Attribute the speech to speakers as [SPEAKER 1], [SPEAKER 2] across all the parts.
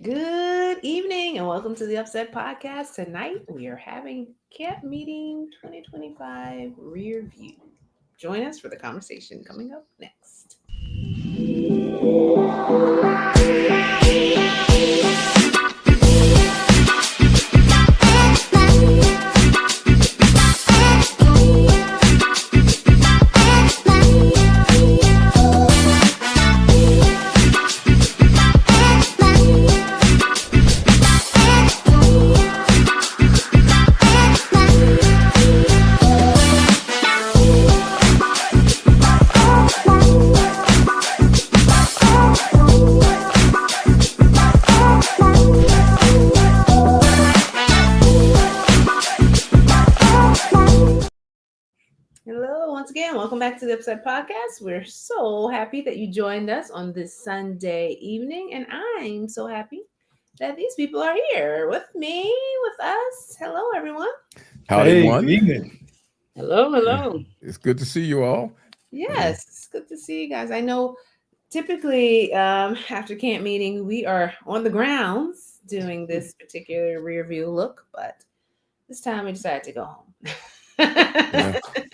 [SPEAKER 1] Good evening and welcome to the Upset Podcast. Tonight we are having Camp Meeting 2025 Rearview. Join us for the conversation coming up next. Hello, once again. Welcome back to the Upset Podcast. We're so happy that you joined us on this Sunday evening, and I'm so happy that these people are here with me, with us. Hello, everyone.
[SPEAKER 2] Howdy,
[SPEAKER 3] Hey,
[SPEAKER 2] one.
[SPEAKER 3] good evening.
[SPEAKER 4] Hello.
[SPEAKER 2] It's good to see you all.
[SPEAKER 1] Yes, it's good to see you guys. I know typically after camp meeting, we are on the grounds doing this particular rear view look, but this time we decided to go home.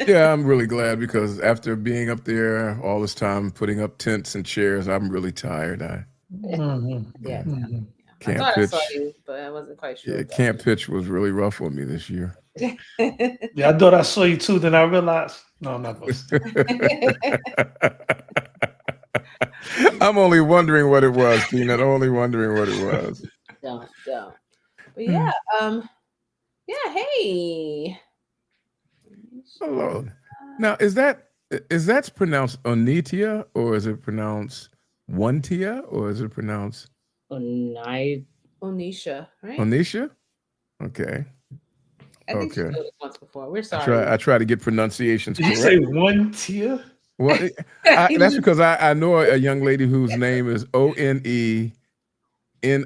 [SPEAKER 2] Yeah, I'm really glad because after being up there all this time, putting up tents and chairs, I'm really tired.
[SPEAKER 1] Yeah. I
[SPEAKER 2] Camp
[SPEAKER 1] thought I saw
[SPEAKER 2] pitch.
[SPEAKER 1] you, but I wasn't quite sure.
[SPEAKER 2] Yeah, camp pitch was really rough on me this year.
[SPEAKER 3] Yeah, I thought I saw you too. Then I realized, no, I'm not going to.
[SPEAKER 2] I'm only wondering what it was, Peanut. Only wondering what it was.
[SPEAKER 1] Don't. But yeah, hey.
[SPEAKER 2] Hello. Now, is that pronounced Onitia or is it pronounced Onetia or is it pronounced
[SPEAKER 4] Onisha,
[SPEAKER 1] right?
[SPEAKER 2] Onisha? Okay.
[SPEAKER 1] I think she
[SPEAKER 2] Okay.
[SPEAKER 1] did it once before. We're sorry.
[SPEAKER 2] I try to get pronunciations
[SPEAKER 3] Did you
[SPEAKER 2] correct.
[SPEAKER 3] say one tier?
[SPEAKER 2] Well, that's because I know a young lady whose name is Onenita, and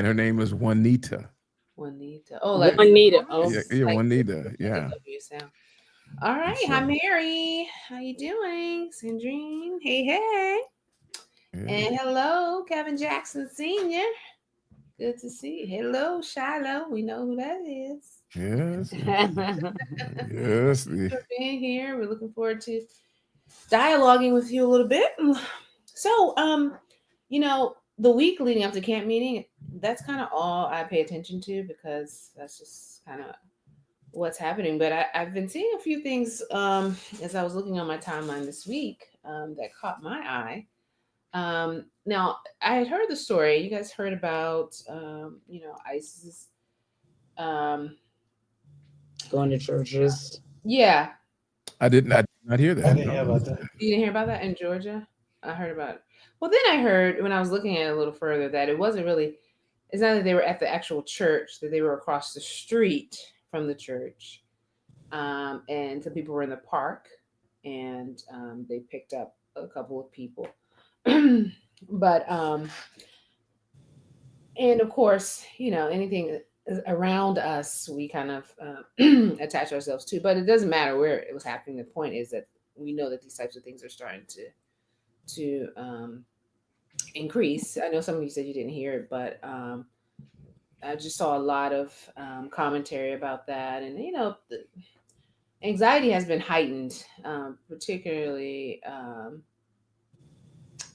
[SPEAKER 2] her name is Juanita.
[SPEAKER 1] Juanita. Oh, like
[SPEAKER 4] Juanita. Oh,
[SPEAKER 2] Yeah,
[SPEAKER 1] like
[SPEAKER 2] Juanita.
[SPEAKER 1] the
[SPEAKER 2] Yeah.
[SPEAKER 1] W sound. All right. Hi, Mary. How you doing? Sandrine. Hey.
[SPEAKER 2] Yeah.
[SPEAKER 1] And hello, Kevin Jackson Sr. Good to see you. Hello, Shiloh. We know who that is.
[SPEAKER 2] Yes. Yes.
[SPEAKER 1] Thanks for being here. We're looking forward to dialoguing with you a little bit. So, the week leading up to camp meeting, that's kind of all I pay attention to because that's just kind of what's happening. But I've been seeing a few things as I was looking on my timeline this week that caught my eye. Now, I had heard the story. You guys heard about, ISIS.
[SPEAKER 4] going to churches.
[SPEAKER 1] Yeah.
[SPEAKER 2] I did not hear that.
[SPEAKER 3] I didn't hear about that.
[SPEAKER 1] You didn't hear about that in Georgia? I heard about it. Well, then I heard when I was looking at it a little further that it wasn't really, it's not that they were at the actual church, that they were across the street from the church. And some people were in the park and they picked up a couple of people. But, and of course, anything around us, we kind of attach ourselves to, but it doesn't matter where it was happening. The point is that we know that these types of things are starting to increase. I know some of you said you didn't hear it, but I just saw a lot of commentary about that, and the anxiety has been heightened, particularly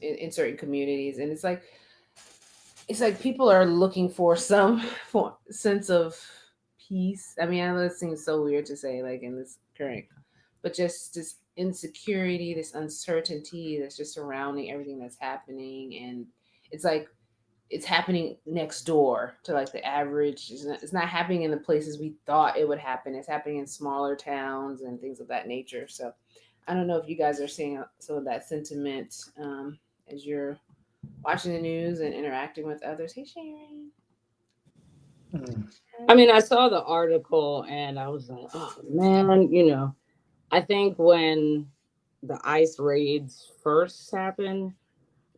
[SPEAKER 1] in certain communities, and it's like people are looking for some sense of peace. I mean, I know it seems so weird to say, like in this current, but just this insecurity, this uncertainty that's just surrounding everything that's happening, and it's like it's happening next door to like the average. It's not happening in the places we thought it would happen. It's happening in smaller towns and things of that nature. So, I don't know if you guys are seeing some of that sentiment as you're watching the news and interacting with others. Hey, Sharon.
[SPEAKER 4] I mean, I saw the article and I was like, oh man, I think when the ICE raids first happened,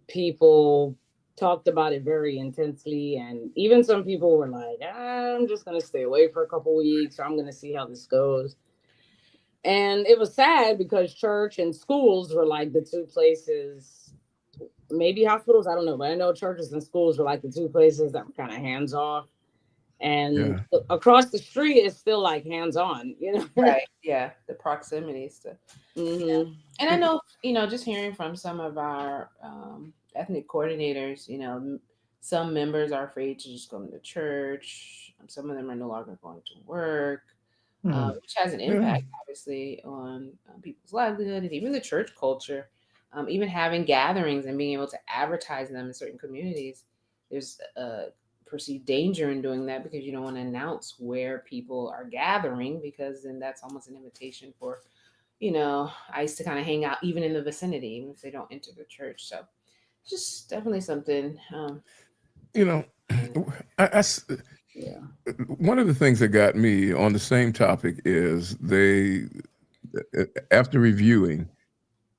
[SPEAKER 4] people talked about it very intensely. And even some people were like, I'm just going to stay away for a couple weeks, or I'm going to see how this goes. And it was sad because church and schools were like the two places maybe hospitals, I don't know, but I know churches and schools were like the two places that were kind of hands off. And across the street is still like hands on, you know?
[SPEAKER 1] Right. Yeah. The proximity stuff.
[SPEAKER 4] Mm-hmm.
[SPEAKER 1] And I know, just hearing from some of our ethnic coordinators, some members are afraid to just go to church. Some of them are no longer going to work, which has an impact, obviously, on people's livelihood and even the church culture. Even having gatherings and being able to advertise them in certain communities, there's a perceived danger in doing that because you don't want to announce where people are gathering, because then that's almost an invitation for ICE to kind of hang out even in the vicinity, even if they don't enter the church. So it's just definitely something.
[SPEAKER 4] Yeah.
[SPEAKER 2] One of the things that got me on the same topic is after reviewing,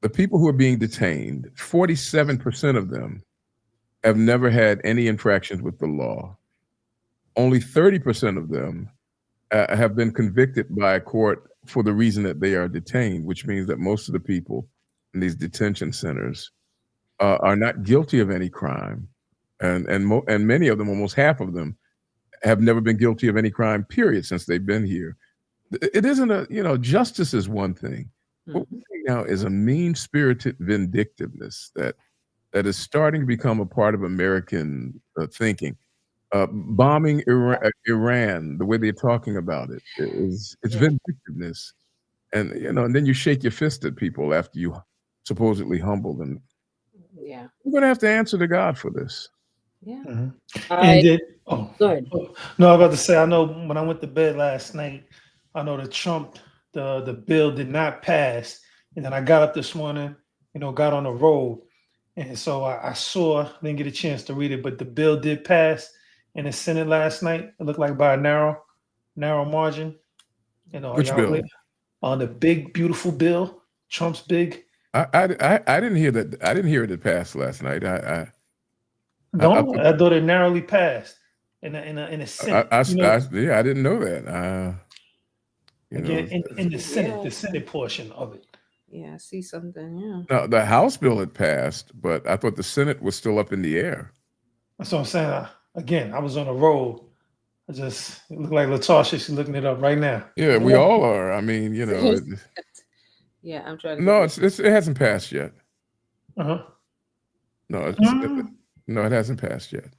[SPEAKER 2] the people who are being detained, 47% of them have never had any infractions with the law. Only 30% of them have been convicted by a court for the reason that they are detained, which means that most of the people in these detention centers are not guilty of any crime, and many of them, almost half of them, have never been guilty of any crime, period, since they've been here. It isn't justice is one thing. What we're seeing now is a mean-spirited vindictiveness that is starting to become a part of American thinking. Bombing Iran, the way they're talking about it's vindictiveness, and and then you shake your fist at people after you supposedly humble them.
[SPEAKER 1] Yeah,
[SPEAKER 2] we're going to have to answer to God for this.
[SPEAKER 1] Yeah.
[SPEAKER 3] And did
[SPEAKER 4] go ahead.
[SPEAKER 3] No, I was about to say, I know when I went to bed last night, I know the bill did not pass, and then I got up this morning, got on the road, and so I saw, didn't get a chance to read it, but the bill did pass in the Senate last night. It looked like by a narrow margin.
[SPEAKER 2] Which bill?
[SPEAKER 3] On the big beautiful bill, Trump's big.
[SPEAKER 2] I didn't hear that. I didn't hear it passed last night.
[SPEAKER 3] I thought it narrowly passed in the Senate.
[SPEAKER 2] I didn't know that.
[SPEAKER 3] In the Senate, the Senate portion of it.
[SPEAKER 1] Yeah, I see something. Yeah.
[SPEAKER 2] No, the House bill had passed, but I thought the Senate was still up in the air.
[SPEAKER 3] That's what I'm saying. Again, I was on the road. It looked like Latasha. She's looking it up right now.
[SPEAKER 2] Yeah, we all are. I mean,
[SPEAKER 1] Yeah, I'm trying to.
[SPEAKER 2] No, it hasn't passed yet.
[SPEAKER 3] No,
[SPEAKER 2] it hasn't passed yet.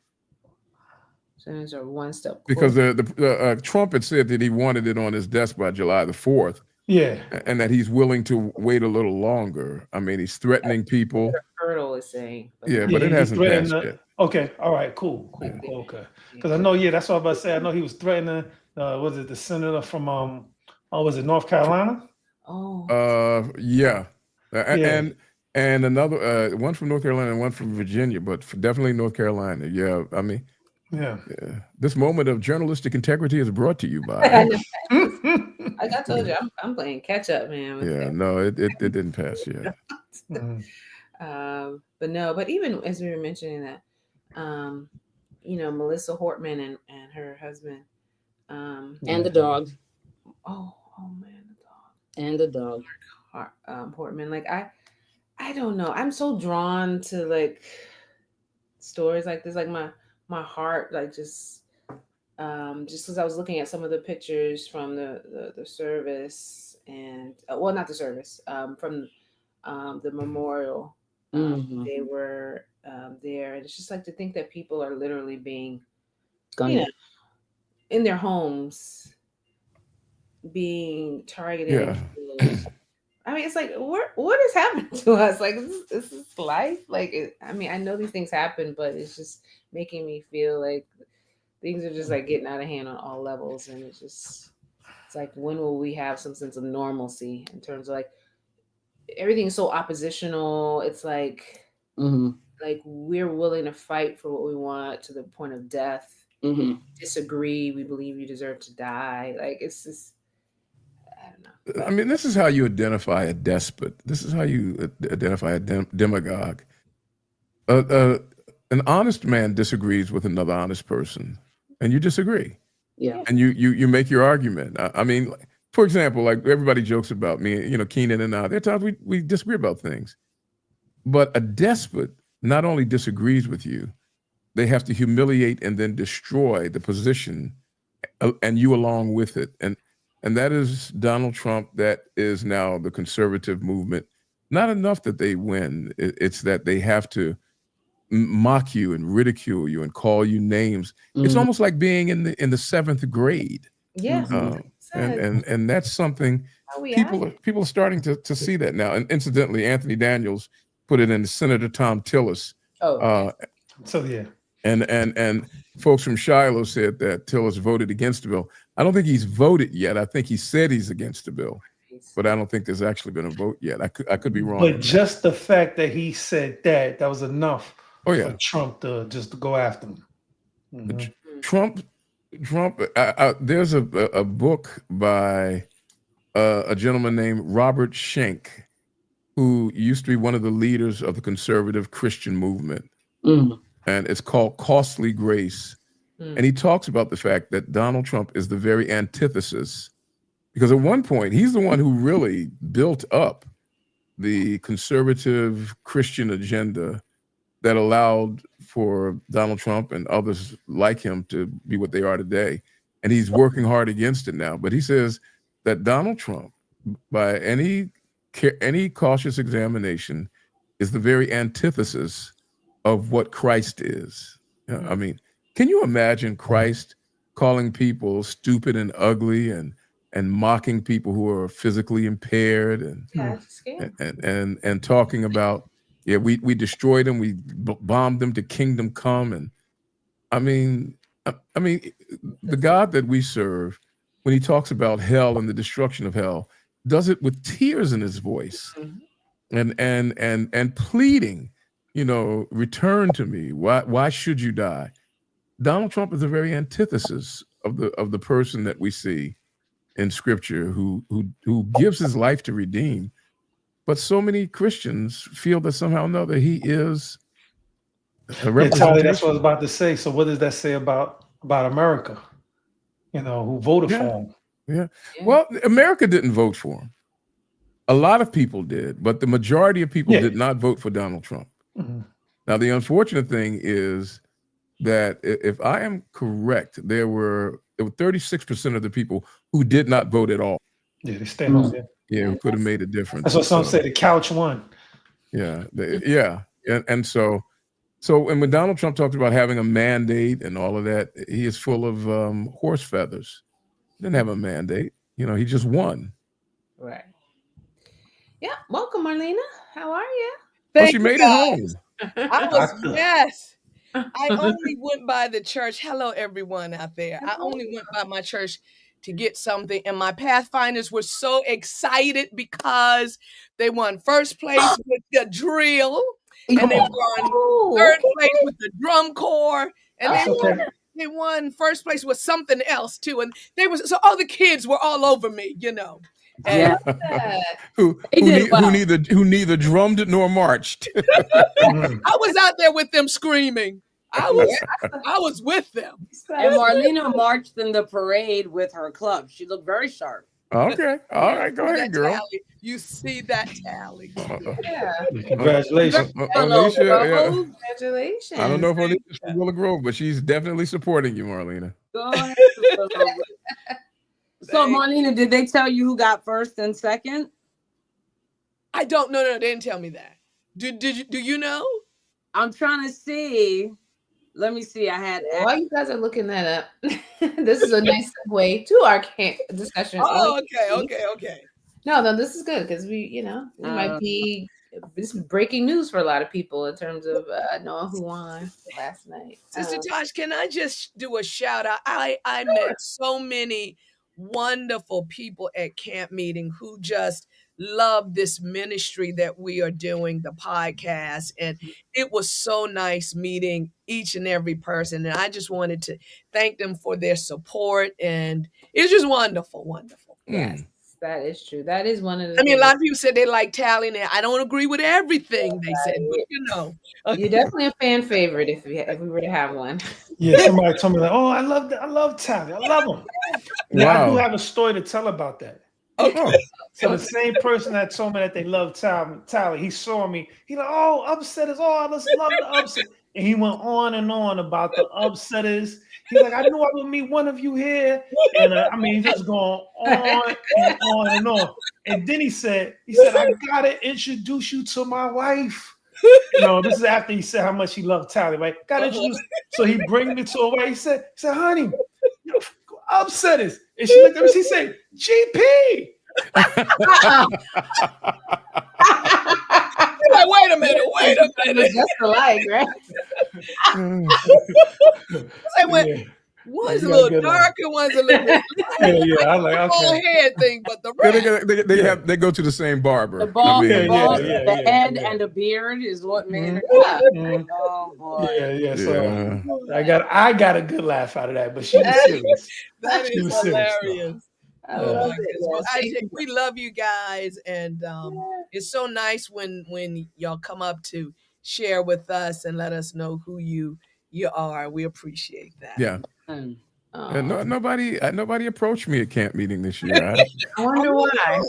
[SPEAKER 1] Senators are one step
[SPEAKER 2] because the Trump had said that he wanted it on his desk by July the 4th.
[SPEAKER 3] Yeah,
[SPEAKER 2] and that he's willing to wait a little longer. I mean, he's threatening people.
[SPEAKER 1] The hurdle is saying.
[SPEAKER 2] But it hasn't passed yet.
[SPEAKER 3] Okay, all right, cool, okay. Because I know, that's what I was about to say. I know he was threatening. Was it the senator from was it North Carolina?
[SPEAKER 2] Yeah. And another one from North Carolina and one from Virginia, but definitely North Carolina. Yeah, I mean.
[SPEAKER 3] Yeah.
[SPEAKER 2] This moment of journalistic integrity is brought to you by.
[SPEAKER 1] Like I told you, I'm playing catch up, man.
[SPEAKER 2] It didn't pass yet.
[SPEAKER 1] But even as we were mentioning that, Melissa Hortman and her husband,
[SPEAKER 4] and the dog.
[SPEAKER 1] Oh man, the dog
[SPEAKER 4] and the dog.
[SPEAKER 1] Hortman, like I don't know. I'm so drawn to like stories like this, like my heart, like just because I was looking at some of the pictures from the service and not the service, from the memorial. They were there, and it's just like to think that people are literally being, in their homes, being targeted.
[SPEAKER 2] Yeah.
[SPEAKER 1] I mean, it's like what has happened to us? Like this is life. Like I know these things happen, but it's just making me feel like things are just like getting out of hand on all levels, and it's like, when will we have some sense of normalcy in terms of like everything's so oppositional? It's like like we're willing to fight for what we want to the point of death. Disagree, we believe you deserve to die. Like it's just, I don't know.
[SPEAKER 2] I mean, this is how you identify a despot. This is how you identify a demagogue. An honest man disagrees with another honest person, and you disagree.
[SPEAKER 4] Yeah.
[SPEAKER 2] And you make your argument. I mean, for example, like everybody jokes about me, Keenan and I. There are times we disagree about things. But a despot not only disagrees with you, they have to humiliate and then destroy the position, and you along with it. And that is Donald Trump. That is now the conservative movement. Not enough that they win. It's that they have to mock you and ridicule you and call you names. It's almost like being in the seventh grade.
[SPEAKER 1] Yeah.
[SPEAKER 2] And that's something people are starting to see that now. And incidentally, Anthony Daniels put it in Senator Tom Tillis.
[SPEAKER 3] So yeah.
[SPEAKER 2] And folks from Shiloh said that Tillis voted against the bill. I don't think he's voted yet. I think he said he's against the bill, but I don't think there's actually been a vote yet. I could be wrong.
[SPEAKER 3] But just the fact that he said that was enough
[SPEAKER 2] for
[SPEAKER 3] Trump to just go after him.
[SPEAKER 2] Mm-hmm. Trump. There's a book by a gentleman named Robert Schenck, who used to be one of the leaders of the conservative Christian movement. And it's called Costly Grace. And he talks about the fact that Donald Trump is the very antithesis, because at one point, he's the one who really built up the conservative Christian agenda that allowed for Donald Trump and others like him to be what they are today. And he's working hard against it now. But he says that Donald Trump, by any cautious examination, is the very antithesis of what Christ is. I mean, can you imagine Christ calling people stupid and ugly and mocking people who are physically impaired and talking about, we destroyed them, we bombed them to kingdom come. And I mean, the God that we serve, when he talks about hell and the destruction of hell, does it with tears in his voice and pleading, return to me. Why should you die? Donald Trump is the very antithesis of the person that we see in Scripture who gives his life to redeem. But so many Christians feel that somehow or another he is a representation.
[SPEAKER 3] Charlie, that's what I was about to say. So what does that say about America? Who voted for him?
[SPEAKER 2] Yeah. Well, America didn't vote for him. A lot of people did, but the majority of people did not vote for Donald Trump. Now, the unfortunate thing is that if I am correct, there were 36% of the people who did not vote at all.
[SPEAKER 3] Yeah, they stayed home.
[SPEAKER 2] Who could have made a difference.
[SPEAKER 3] That's what some say. The couch won.
[SPEAKER 2] And so when Donald Trump talked about having a mandate and all of that, he is full of horse feathers. He didn't have a mandate. He just won.
[SPEAKER 1] Right. Yeah. Welcome, Marlena. How are you?
[SPEAKER 2] She made it home.
[SPEAKER 5] I was yes. I only went by the church. Hello, everyone out there. I only went by my church to get something, and my Pathfinders were so excited because they won first place with the drill, and they won third place with the drum corps, and they won first place with something else too. And so all the kids were all over me, And
[SPEAKER 2] who neither drummed nor marched.
[SPEAKER 5] I was out there with them screaming. I was with them.
[SPEAKER 4] And Marlena marched in the parade with her club. She looked very sharp.
[SPEAKER 2] Okay. All right. Go ahead, girl.
[SPEAKER 5] Tally. You see that tally.
[SPEAKER 3] Congratulations.
[SPEAKER 2] Alicia,
[SPEAKER 1] Congratulations.
[SPEAKER 2] I don't know if Alicia's from Willow Grove, but she's definitely supporting you, Marlena.
[SPEAKER 4] Go ahead. So, Marlena, did they tell you who got first and second?
[SPEAKER 5] I don't know. No, they didn't tell me that. Do you know?
[SPEAKER 4] I'm trying to see. Let me see. I had.
[SPEAKER 1] While you guys are looking that up, this is a nice segue to our discussion.
[SPEAKER 5] Oh, okay.
[SPEAKER 1] No, this is good because we might be this is breaking news for a lot of people in terms of knowing who won last night.
[SPEAKER 5] Sister Tosh, can I just do a shout out? I met so many wonderful people at camp meeting who just love this ministry that we are doing, the podcast. And it was so nice meeting each and every person. And I just wanted to thank them for their support. And it's just wonderful.
[SPEAKER 1] Yes, that is true. That is one of the
[SPEAKER 5] things. A lot of people said they like Tally, and I don't agree with everything they said, but
[SPEAKER 1] You're definitely a fan favorite if we were to have one.
[SPEAKER 3] Yeah, somebody told me I love Tally. I love him. Now, I do have a story to tell about that.
[SPEAKER 5] Okay.
[SPEAKER 2] Oh,
[SPEAKER 3] So the same person that told me that they love Tyler, he saw me. He like, oh, upsetters. Oh, I just love the upset. And he went on and on about the upsetters. He's like, I knew I would meet one of you here. And I mean, just going on and on and on. And then he said, I gotta introduce you to my wife. This is after he said how much he loved Tyler, right? Gotta introduce. So he brings me to a wife. He said, honey, upsetters. And she looked at me, she said, GP.
[SPEAKER 5] Like, wait a minute.
[SPEAKER 1] Just alike, right?
[SPEAKER 5] One's a little darker, one's a little bit
[SPEAKER 3] yeah. I like okay.
[SPEAKER 5] head thing, but the rest.
[SPEAKER 2] They go to the same barber.
[SPEAKER 4] The bald,
[SPEAKER 5] the
[SPEAKER 4] head and the beard is what made it. Oh boy.
[SPEAKER 3] Yeah. So I got a good laugh out of that, but she was serious.
[SPEAKER 5] That is hilarious.
[SPEAKER 1] I love it.
[SPEAKER 5] Well, we love you guys, and it's so nice when y'all come up to share with us and let us know who you are. We appreciate that.
[SPEAKER 2] Yeah. And nobody approached me at camp meeting this year.
[SPEAKER 1] I wonder why.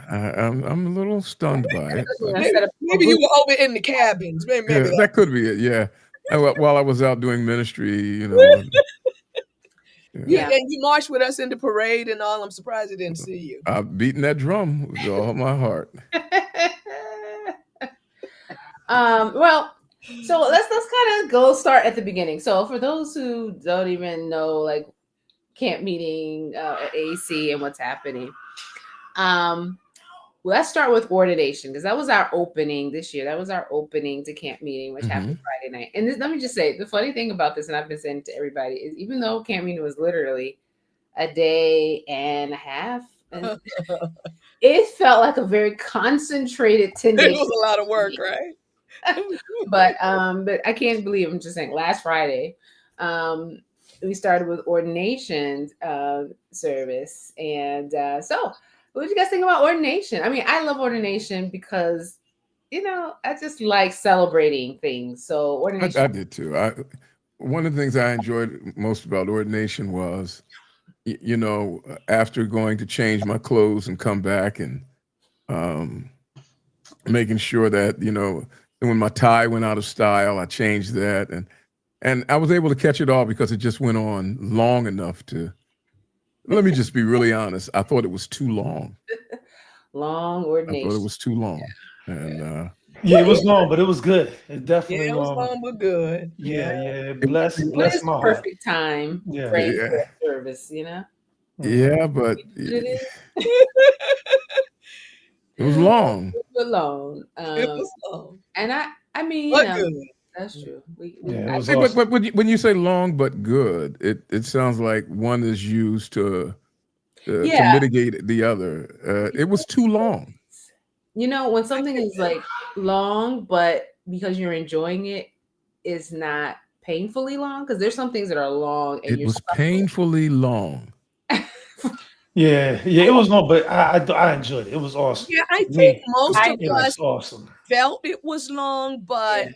[SPEAKER 2] I'm a little stunned by it.
[SPEAKER 5] Maybe you were over in the cabins. Maybe
[SPEAKER 2] that could be it. Yeah. While I was out doing ministry,
[SPEAKER 5] Yeah, and you marched with us in the parade and all. I'm surprised I didn't see you.
[SPEAKER 2] I'm beating that drum with all my heart.
[SPEAKER 1] Well, so let's kind of start at the beginning. So for those who don't even know, like camp meeting at AC and what's happening, let's start with ordination, because that was our opening this year. That was our opening to camp meeting, which happened Friday night. And let me just say, the funny thing about this, and I've been saying to everybody, is even though camp meeting was literally a day and a half, and it felt like a very concentrated 10 days.
[SPEAKER 5] It was a lot of work, right?
[SPEAKER 1] but I can't believe, I'm just saying, last Friday, we started with ordination service. And so what did you guys think about ordination? I mean, I love ordination because, I just like celebrating things. So ordination.
[SPEAKER 2] I did too. One of the things I enjoyed most about ordination was, after going to change my clothes and come back and making sure that, when my tie went out of style, I changed that. And I was able to catch it all because it just went on long enough to, let me just be really honest. I thought it was too long.
[SPEAKER 1] Long ordination.
[SPEAKER 2] I thought it was too long. And
[SPEAKER 3] it was long, but it was good. It definitely
[SPEAKER 5] it was long, but good.
[SPEAKER 3] Yeah. Bless my heart.
[SPEAKER 1] Perfect time for a service,
[SPEAKER 2] Yeah, but it was long.
[SPEAKER 1] It was long.
[SPEAKER 5] It was long.
[SPEAKER 1] And I mean,
[SPEAKER 5] good.
[SPEAKER 1] That's true.
[SPEAKER 2] Awesome. But when you say long but good, it sounds like one is used to mitigate the other. It was too long.
[SPEAKER 1] When something is like long, but because you're enjoying it, is not painfully long. Because there's some things that are long, and
[SPEAKER 2] it was painfully long.
[SPEAKER 3] Yeah, it was long, but I enjoyed it. It was awesome.
[SPEAKER 5] Yeah, I think most of us
[SPEAKER 3] awesome.
[SPEAKER 5] Felt it was long, but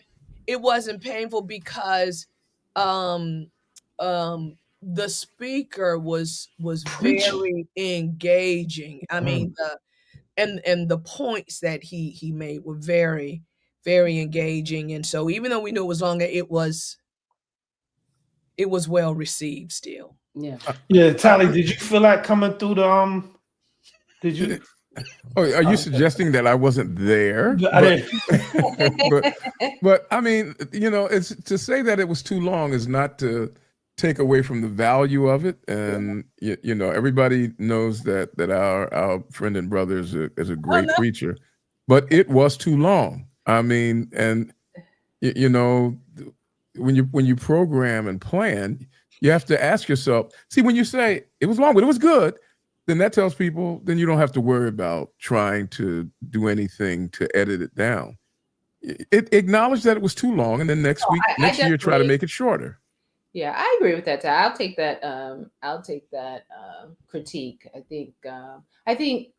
[SPEAKER 5] it wasn't painful because the speaker was very engaging. I mean, the points that he made were very, very engaging. And so even though we knew it was longer, it was well received still.
[SPEAKER 3] Yeah, Tally, did you feel like coming through the did you?
[SPEAKER 2] Oh, are you suggesting that I wasn't there? But I mean, it's to say that it was too long is not to take away from the value of it. And everybody knows that our friend and brother is a great preacher, but it was too long. I mean, and when you program and plan, you have to ask yourself, see, when you say it was long, but it was good, then that tells people, then you don't have to worry about trying to do anything to edit it down. Acknowledge that it was too long, and then next year, try to make it shorter.
[SPEAKER 1] Yeah, I agree with that. I'll take that. Critique. I think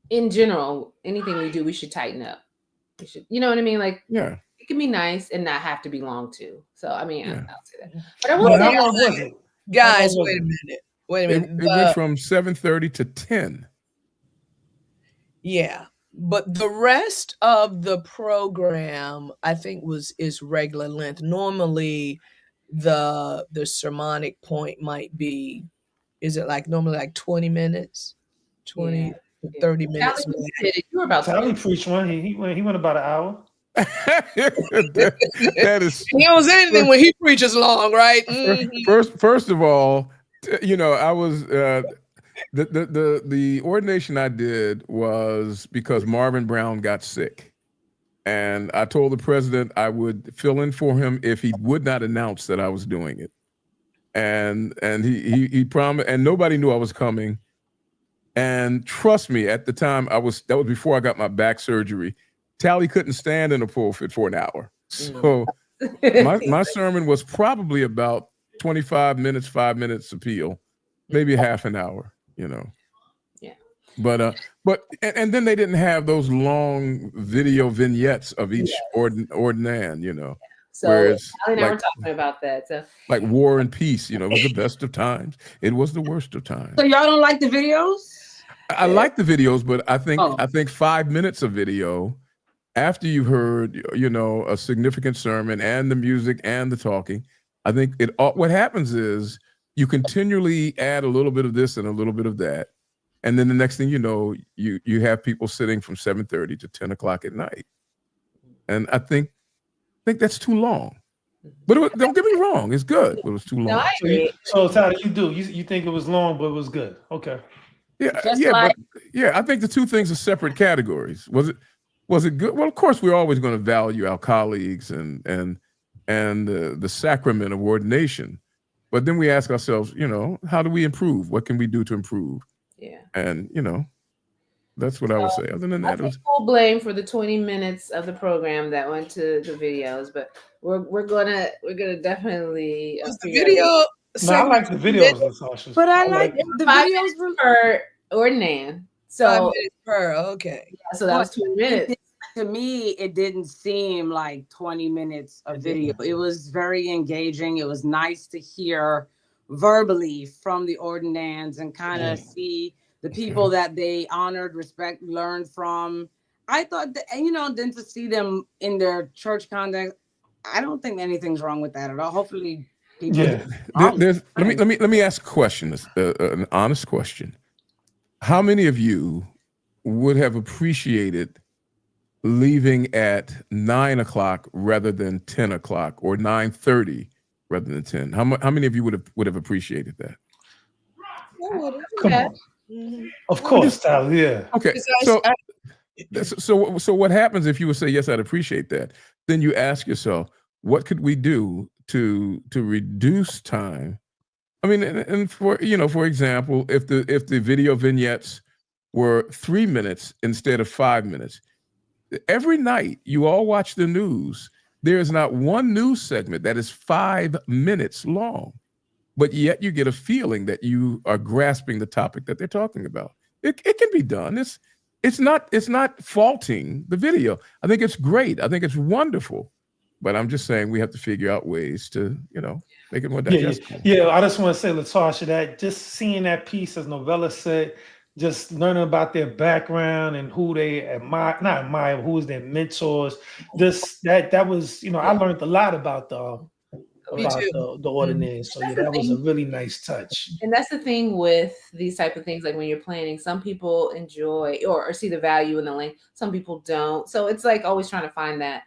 [SPEAKER 1] in general, anything we do, we should tighten up. We should, you know what I mean? Like, it can be nice and not have to be long too. So, I mean, I'll say that. But I want to
[SPEAKER 5] guys, wait a minute.
[SPEAKER 2] It went from 7:30 to 10.
[SPEAKER 5] Yeah. But the rest of the program, I think, is regular length. Normally, the sermonic point might be, is it like normally like 20 minutes, 20 to 30 minutes?
[SPEAKER 1] Alex, you did it. You were about
[SPEAKER 3] Tally preached one. He went about an hour.
[SPEAKER 2] that is.
[SPEAKER 5] He don't say anything when he preaches long, right?
[SPEAKER 2] First of all, I was the ordination I did was because Marvin Brown got sick, and I told the president I would fill in for him if he would not announce that I was doing it, and he promised, and nobody knew I was coming. And trust me, at the time that was before I got my back surgery. Tally couldn't stand in a pulpit for an hour, so my sermon was probably about 25 minutes, 5 minutes appeal, maybe half an hour.
[SPEAKER 1] Yeah.
[SPEAKER 2] But and then they didn't have those long video vignettes of each ordinand.
[SPEAKER 1] So
[SPEAKER 2] whereas
[SPEAKER 1] Allie and I were talking about that. So
[SPEAKER 2] like War and Peace, it was the best of times. It was the worst of times.
[SPEAKER 4] So y'all don't like the videos?
[SPEAKER 2] I like the videos, but I think 5 minutes of video after you've heard, a significant sermon and the music and the talking, I think what happens is you continually add a little bit of this and a little bit of that. And then the next thing you know, you have people sitting from 7:30 to 10 o'clock at night. And I think that's too long. But don't get me wrong, it's good, but it was too long.
[SPEAKER 1] No, I agree.
[SPEAKER 3] So Tyler, you think it was long, but it was good. Okay.
[SPEAKER 2] Yeah, I think the two things are separate categories. Was it good? Well, of course, we're always going to value our colleagues and the sacrament of ordination. But then we ask ourselves, how do we improve? What can we do to improve?
[SPEAKER 1] Yeah.
[SPEAKER 2] And, that's what I would say. Other than that,
[SPEAKER 1] I take full blame for the 20 minutes of the program that went to the videos, but we're gonna definitely
[SPEAKER 5] the video.
[SPEAKER 3] No, I like the videos, Natasha.
[SPEAKER 4] But I like the
[SPEAKER 1] 5
[SPEAKER 4] videos
[SPEAKER 1] minutes per ordinand. So
[SPEAKER 5] 5 minutes per. Okay.
[SPEAKER 1] Yeah, so that was 20 minutes.
[SPEAKER 4] To me, it didn't seem like 20 minutes of video. It was very engaging. It was nice to hear verbally from the ordinands and kind of see the people that they honored, respect, learned from. I thought that, then to see them in their church context, I don't think anything's wrong with that at all. Hopefully, people.
[SPEAKER 2] Yeah. Let me ask a question, an honest question. How many of you would have appreciated leaving at 9 o'clock rather than 10 o'clock, or 9:30 rather than 10? How many of you would have appreciated that?
[SPEAKER 3] Come on. Of course, Tyler. Yeah.
[SPEAKER 2] Okay. So what happens if you would say, yes, I'd appreciate that? Then you ask yourself, what could we do to reduce time? I mean, and for example, if the video vignettes were 3 minutes instead of 5 minutes, every night you all watch the news. There is not one news segment that is 5 minutes long, but yet you get a feeling that you are grasping the topic that they're talking about. It can be done. It's not faulting the video. I think it's great. I think it's wonderful. But I'm just saying we have to figure out ways to, make it more digestible.
[SPEAKER 3] Yeah, I just want to say, Latasha, that just seeing that piece, as Novella said, just learning about their background and who they admire, who is their mentors. That was, I learned a lot about the ordinance. So that was a really nice touch.
[SPEAKER 1] And that's the thing with these type of things, like when you're planning, some people enjoy or see the value in the length, some people don't. So it's like always trying to find that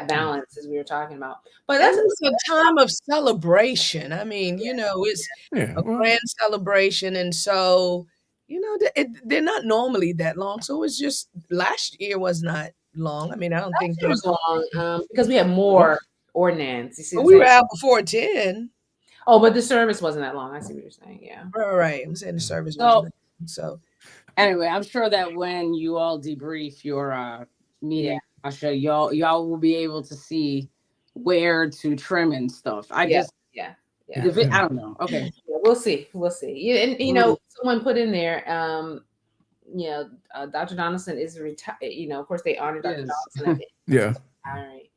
[SPEAKER 1] balance, as we were talking about. But that's
[SPEAKER 5] a time of celebration. I mean, it's a grand celebration, and so they're not normally that long. So it's just last year was not long. I mean, I don't think
[SPEAKER 1] it was long because we had more ordinance. You see,
[SPEAKER 5] we were out before 10.
[SPEAKER 1] Oh, but the service wasn't that long. I see what you're saying. Yeah,
[SPEAKER 5] right. I'm saying the service wasn't so.
[SPEAKER 4] Anyway, I'm sure that when you all debrief your meeting, I'm sure y'all will be able to see where to trim and stuff. I don't know. Okay,
[SPEAKER 1] we'll see. And someone put in there. Dr. Donaldson is retired. Of course, they honor Dr. Donaldson.
[SPEAKER 2] Yeah.
[SPEAKER 1] Retiring.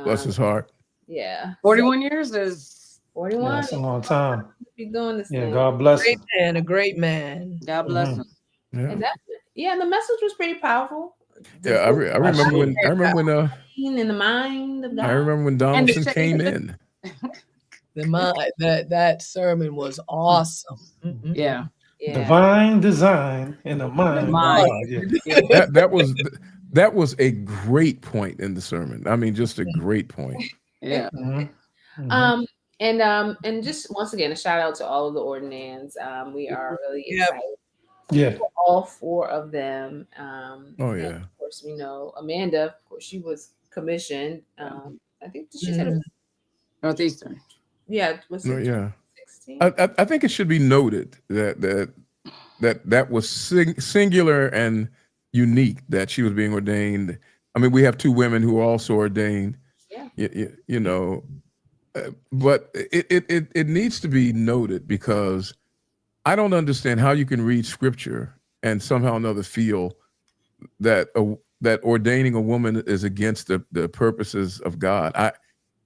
[SPEAKER 2] Bless his heart.
[SPEAKER 1] Yeah.
[SPEAKER 4] 41 years is
[SPEAKER 1] 41.
[SPEAKER 3] Yeah, that's a long time.
[SPEAKER 1] Be doing this.
[SPEAKER 3] Yeah, God bless him.
[SPEAKER 5] A great man.
[SPEAKER 4] God bless him.
[SPEAKER 2] Yeah.
[SPEAKER 1] And Yeah, and the message was pretty powerful.
[SPEAKER 2] Yeah, I remember when
[SPEAKER 1] In the mind of God.
[SPEAKER 2] I remember when Donaldson came in.
[SPEAKER 5] That sermon was awesome.
[SPEAKER 4] Yeah.
[SPEAKER 3] Divine design in the mind.
[SPEAKER 2] That was a great point in the sermon. I mean, just a great point.
[SPEAKER 4] Yeah.
[SPEAKER 1] And just once again, a shout out to all of the ordinands. We are really excited.
[SPEAKER 3] Yeah.
[SPEAKER 1] For all 4 of them.
[SPEAKER 2] Oh yeah.
[SPEAKER 1] Of course, we know Amanda. Of course, she was commissioned. I think she said it was
[SPEAKER 4] Northeastern.
[SPEAKER 1] Yeah, was it 16?
[SPEAKER 2] I think it should be noted that was singular and unique that she was being ordained. I mean, we have 2 women who are also ordained.
[SPEAKER 1] Yeah.
[SPEAKER 2] You know, but it needs to be noted because I don't understand how you can read scripture and somehow or another feel that that ordaining a woman is against the purposes of God.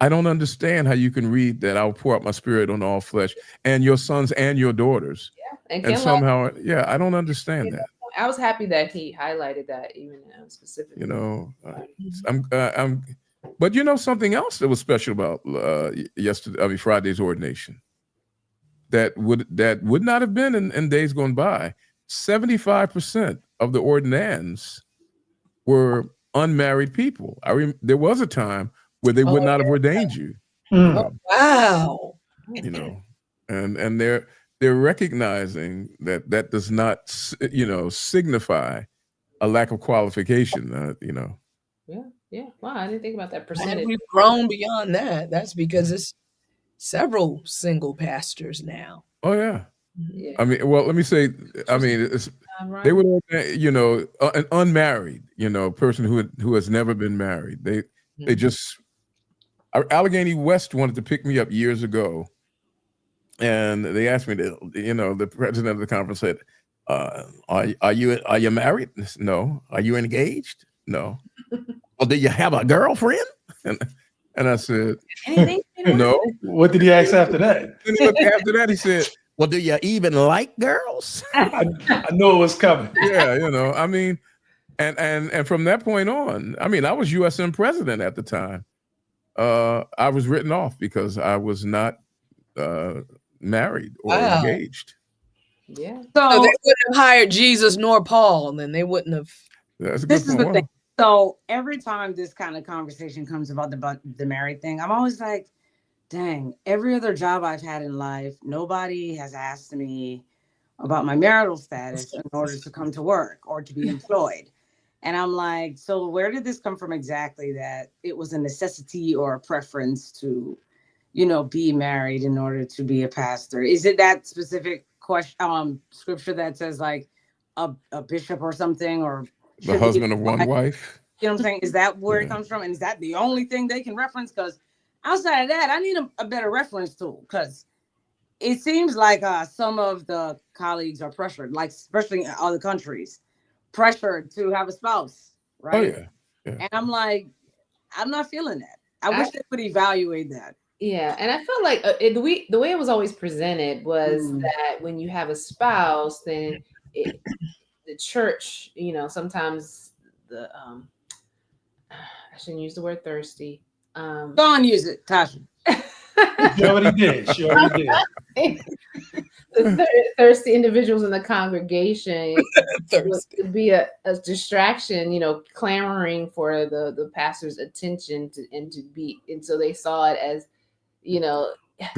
[SPEAKER 2] I don't understand how you can read that I'll pour out my spirit on all flesh and your sons and your daughters. Yeah. And somehow, I don't understand that.
[SPEAKER 1] I was happy that he highlighted that even specifically.
[SPEAKER 2] You know, but you know something else that was special about Friday's ordination that would not have been in days gone by. 75% of the ordinands were unmarried people. There was a time where they would not have ordained you.
[SPEAKER 5] Oh, wow.
[SPEAKER 2] You know, and they're recognizing that does not signify a lack of qualification. You know.
[SPEAKER 1] Yeah. Wow, I didn't think about that percentage.
[SPEAKER 5] And we've grown beyond that. That's because it's several single pastors now.
[SPEAKER 2] Oh yeah. I mean, well, let me say, they would, an unmarried, person who has never been married. They just, Allegheny West wanted to pick me up years ago, and they asked me to, the president of the conference said, "Are you married? No. Are you engaged? No. Well, do you have a girlfriend?" And I said, "No."
[SPEAKER 3] What did he ask after that?
[SPEAKER 2] After that, he said, "Well, do you even like girls?"
[SPEAKER 3] I know it was coming.
[SPEAKER 2] Yeah, I mean, and from that point on, I mean, I was USM president at the time. I was written off because I was not married or engaged.
[SPEAKER 1] Yeah.
[SPEAKER 5] So they wouldn't have hired Jesus nor Paul, then they wouldn't have.
[SPEAKER 2] That's a
[SPEAKER 4] this
[SPEAKER 2] good
[SPEAKER 4] is
[SPEAKER 2] point.
[SPEAKER 4] the thing. So every time this kind of conversation comes about the married thing, I'm always like, dang, every other job I've had in life, nobody has asked me about my marital status in order to come to work or to be employed. And I'm like, so where did this come from exactly, that it was a necessity or a preference to, be married in order to be a pastor? Is it that specific question, scripture that says like a bishop or something, or
[SPEAKER 2] the husband of one wife?
[SPEAKER 4] You know what I'm saying? Is that where it comes from? And is that the only thing they can reference? Because outside of that, I need a better reference tool, because it seems like some of the colleagues are pressured, like especially in other countries, pressured to have a spouse, right?
[SPEAKER 2] Oh, yeah.
[SPEAKER 4] And I'm like, I'm not feeling that. I wish they would evaluate that.
[SPEAKER 1] Yeah, and I felt like the way it was always presented was that when you have a spouse, then the church, sometimes I shouldn't use the word thirsty.
[SPEAKER 4] Go on, use it, Tasha.
[SPEAKER 3] She already did.
[SPEAKER 1] The thirsty individuals in the congregation would be a distraction, clamoring for the pastor's attention and so they saw it as,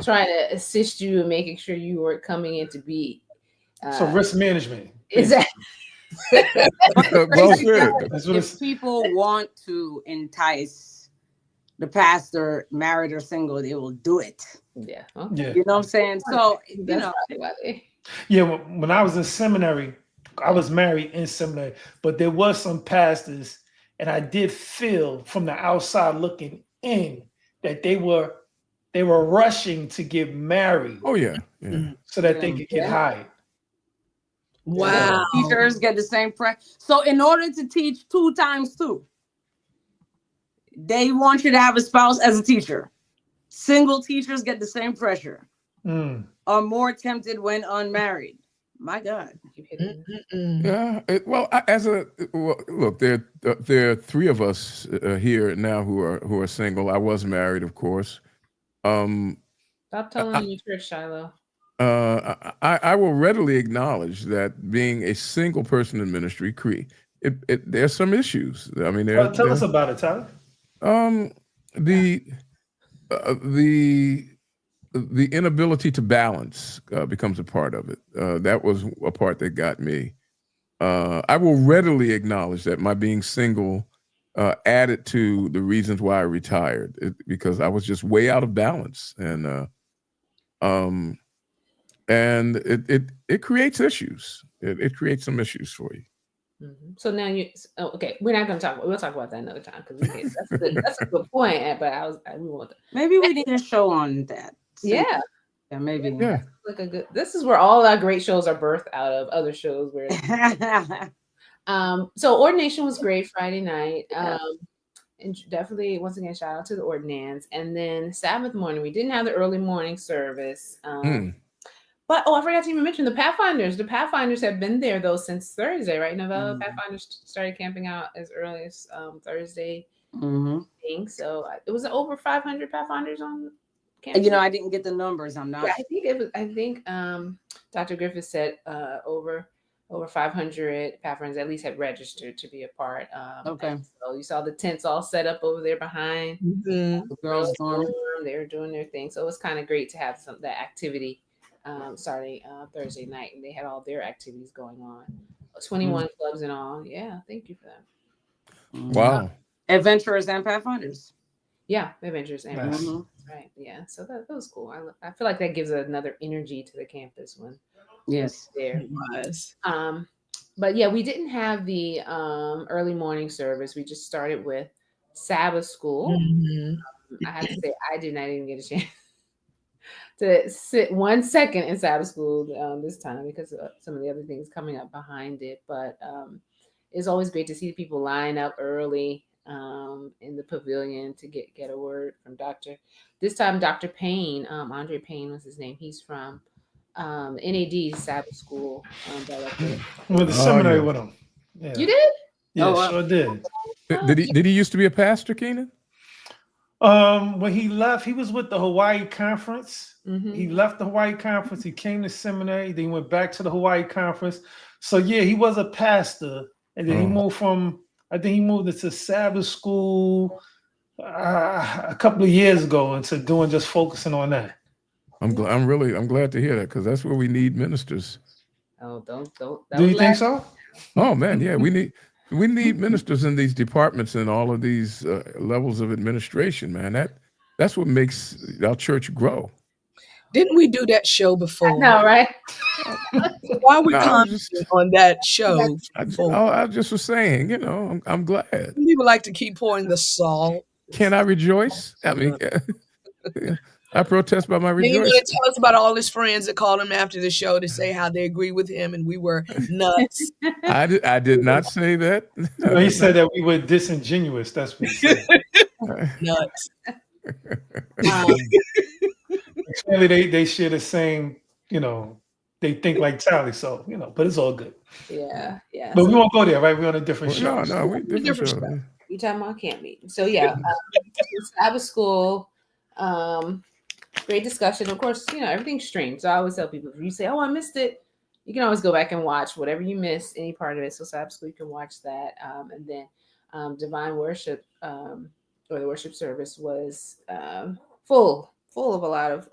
[SPEAKER 1] trying to assist you and making sure you were coming in to be.
[SPEAKER 3] So risk management.
[SPEAKER 1] Exactly.
[SPEAKER 2] Well said.
[SPEAKER 4] If people want to entice the pastor, married or single, they will do it.
[SPEAKER 1] Yeah.
[SPEAKER 3] Okay. Yeah.
[SPEAKER 4] You know what I'm saying? So,
[SPEAKER 3] when I was in seminary, I was married in seminary, but there was some pastors, and I did feel from the outside looking in that they were rushing to get married.
[SPEAKER 2] Oh yeah.
[SPEAKER 3] So that they could get hired.
[SPEAKER 5] Wow.
[SPEAKER 4] Teachers get the same pressure. So in order to teach 2 times 2, they want you to have a spouse as a teacher. Single teachers get the same pressure. Are more tempted when unmarried.
[SPEAKER 6] My God.
[SPEAKER 1] Keep hitting it.
[SPEAKER 5] Mm-mm.
[SPEAKER 2] Yeah. Look, there are three of us here now who are single. I was married, of course. Um,
[SPEAKER 1] Stop telling on your church, Shiloh.
[SPEAKER 2] I will readily acknowledge that being a single person in ministry, there's some issues. I mean,
[SPEAKER 3] Tell us about it, Tyler.
[SPEAKER 2] the the the inability to balance becomes a part of it. That was a part that got me. I will readily acknowledge that my being single added to the reasons why I retired because I was just way out of balance, and it creates issues. It creates some issues for you.
[SPEAKER 1] So now okay. We're not going to talk. We'll talk about that another time because that's a good point. But we want to.
[SPEAKER 6] Maybe we need a show on that.
[SPEAKER 1] Yeah.
[SPEAKER 6] Yeah, maybe.
[SPEAKER 2] Yeah.
[SPEAKER 1] Like a good. This is where all our great shows are birthed out of. Other shows where. So Ordination was great Friday night. And definitely once again shout out to the ordinands. And then Sabbath morning we didn't have the early morning service. But I forgot to even mention the Pathfinders. The Pathfinders have been there though since Thursday, right? Novella Pathfinders started camping out as early as Thursday. I think so. It was over 500 Pathfinders on campus.
[SPEAKER 6] I didn't get the numbers. I'm not.
[SPEAKER 1] Yeah, I think Dr. Griffith said over 500 Pathfinders at least had registered to be a part.
[SPEAKER 6] Okay.
[SPEAKER 1] So you saw the tents all set up over there behind
[SPEAKER 6] the girls' dorm.
[SPEAKER 1] They were doing their thing, so it was kind of great to have that activity. Starting Thursday night, and they had all their activities going on. 21 clubs in all. Yeah, thank you for that.
[SPEAKER 2] Wow.
[SPEAKER 6] Adventurers and Pathfinders.
[SPEAKER 1] Yeah, Adventurers and Pathfinders. Right. Yeah, so that was cool. I feel like that gives another energy to the campus when there.
[SPEAKER 5] It was.
[SPEAKER 1] But yeah, we didn't have the early morning service. We just started with Sabbath school. I have to say, I didn't get a chance to sit 1 second in Sabbath school this time because of some of the other things coming up behind it. But it's always great to see people line up early in the pavilion to get a word from Dr. This time, Dr. Payne, Andre Payne was his name. He's from NAD Sabbath School director.
[SPEAKER 3] Went to seminary with him. Yeah.
[SPEAKER 1] You did?
[SPEAKER 3] Yeah, sure did.
[SPEAKER 2] Did he used to be a pastor, Keenan?
[SPEAKER 3] When he left, he was with the Hawaii Conference. He left the Hawaii Conference. He came to seminary. Then he went back to the Hawaii Conference. So yeah, he was a pastor, and then he moved I think he moved into Sabbath school a couple of years ago into focusing on that.
[SPEAKER 2] I'm glad to hear that because that's where we need ministers.
[SPEAKER 1] Oh, don't.
[SPEAKER 3] Do you think so?
[SPEAKER 2] Oh man, yeah, we need ministers in these departments and all of these levels of administration, man. That's what makes our church grow.
[SPEAKER 5] Didn't we do that show before?
[SPEAKER 1] I know, right?
[SPEAKER 5] Why are we commenting on that show?
[SPEAKER 2] I just was saying, I'm glad.
[SPEAKER 5] People like to keep pouring the salt.
[SPEAKER 2] Can I rejoice? I mean, I protest by my rejoicing.
[SPEAKER 5] Then you want to tell us about all his friends that called him after the show to say how they agree with him and we were nuts.
[SPEAKER 2] I did not say that.
[SPEAKER 3] No, he said that we were disingenuous. That's what he said.
[SPEAKER 5] Nuts.
[SPEAKER 3] Clearly, they share the same, they think like Tally, so, but it's all good.
[SPEAKER 1] Yeah.
[SPEAKER 3] But we won't go there, right? We're on a different show.
[SPEAKER 2] No, we're different show.
[SPEAKER 1] We talking about camp meeting. So yeah, Sabbath school, great discussion. Of course, everything's streamed. So I always tell people, if you say, "Oh, I missed it," you can always go back and watch whatever you missed, any part of it. So Sabbath school, you can watch that. And then divine worship or the worship service was full of a lot of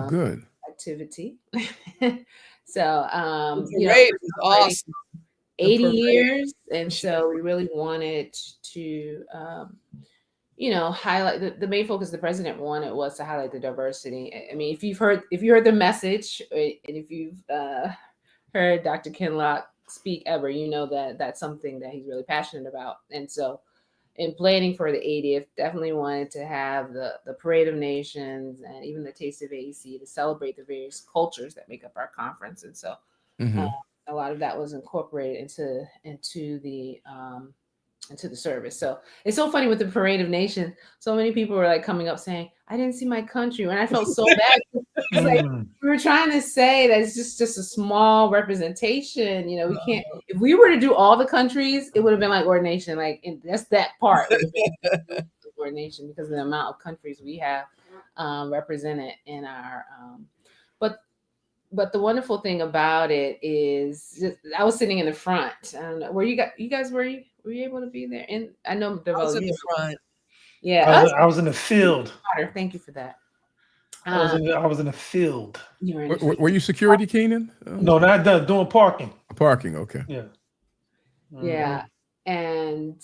[SPEAKER 2] good
[SPEAKER 1] activity. So
[SPEAKER 5] it was awesome.
[SPEAKER 1] 80 years, and so we really wanted to highlight the main focus the president wanted was to highlight the diversity. I mean, if you heard the message, and if you've heard Dr. Kinlock speak ever, you know that that's something that he's really passionate about. And so in planning for the 80th, definitely wanted to have the Parade of Nations and even the Taste of AC to celebrate the various cultures that make up our conference. And so a lot of that was incorporated into the service. So it's so funny with the Parade of Nations. So many people were like coming up saying, "I didn't see my country," and I felt so bad. It's like we were trying to say that it's just a small representation. You know, we can't. If we were to do all the countries, it would have been like ordination. Like that's that part would have been ordination because of the amount of countries we have represented in our. But the wonderful thing about it is, I was sitting in the front. I don't know where you guys were you able to be there? And I know
[SPEAKER 5] I was in the front.
[SPEAKER 1] Yeah,
[SPEAKER 3] I was in the field.
[SPEAKER 1] Thank you for that.
[SPEAKER 3] I was in the field.
[SPEAKER 1] You were in the
[SPEAKER 2] Were you security, Keenan?
[SPEAKER 3] No, not done doing parking.
[SPEAKER 2] Parking, okay.
[SPEAKER 3] Yeah.
[SPEAKER 1] Yeah. And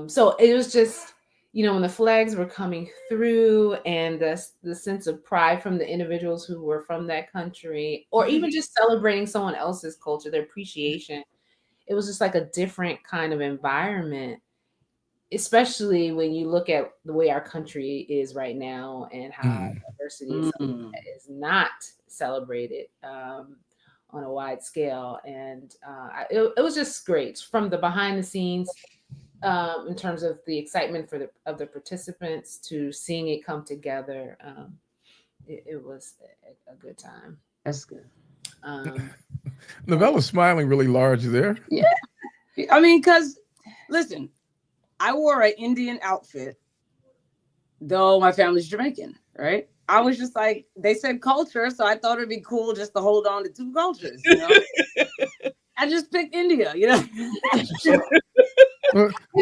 [SPEAKER 1] so it was just, you know, when the flags were coming through and the sense of pride from the individuals who were from that country, or even just celebrating someone else's culture, their appreciation, it was just like a different kind of environment, especially when you look at the way our country is right now and how diversity is not celebrated on a wide scale. And it was just great from the behind the scenes in terms of the excitement of the participants to seeing it come together. It was a good time.
[SPEAKER 6] That's good.
[SPEAKER 2] Novella's smiling really large there.
[SPEAKER 6] Yeah. I mean, because listen, I wore an Indian outfit, though my family's Jamaican, right? I was just like, they said culture, so I thought it'd be cool just to hold on to two cultures, you know? I just picked India, you know?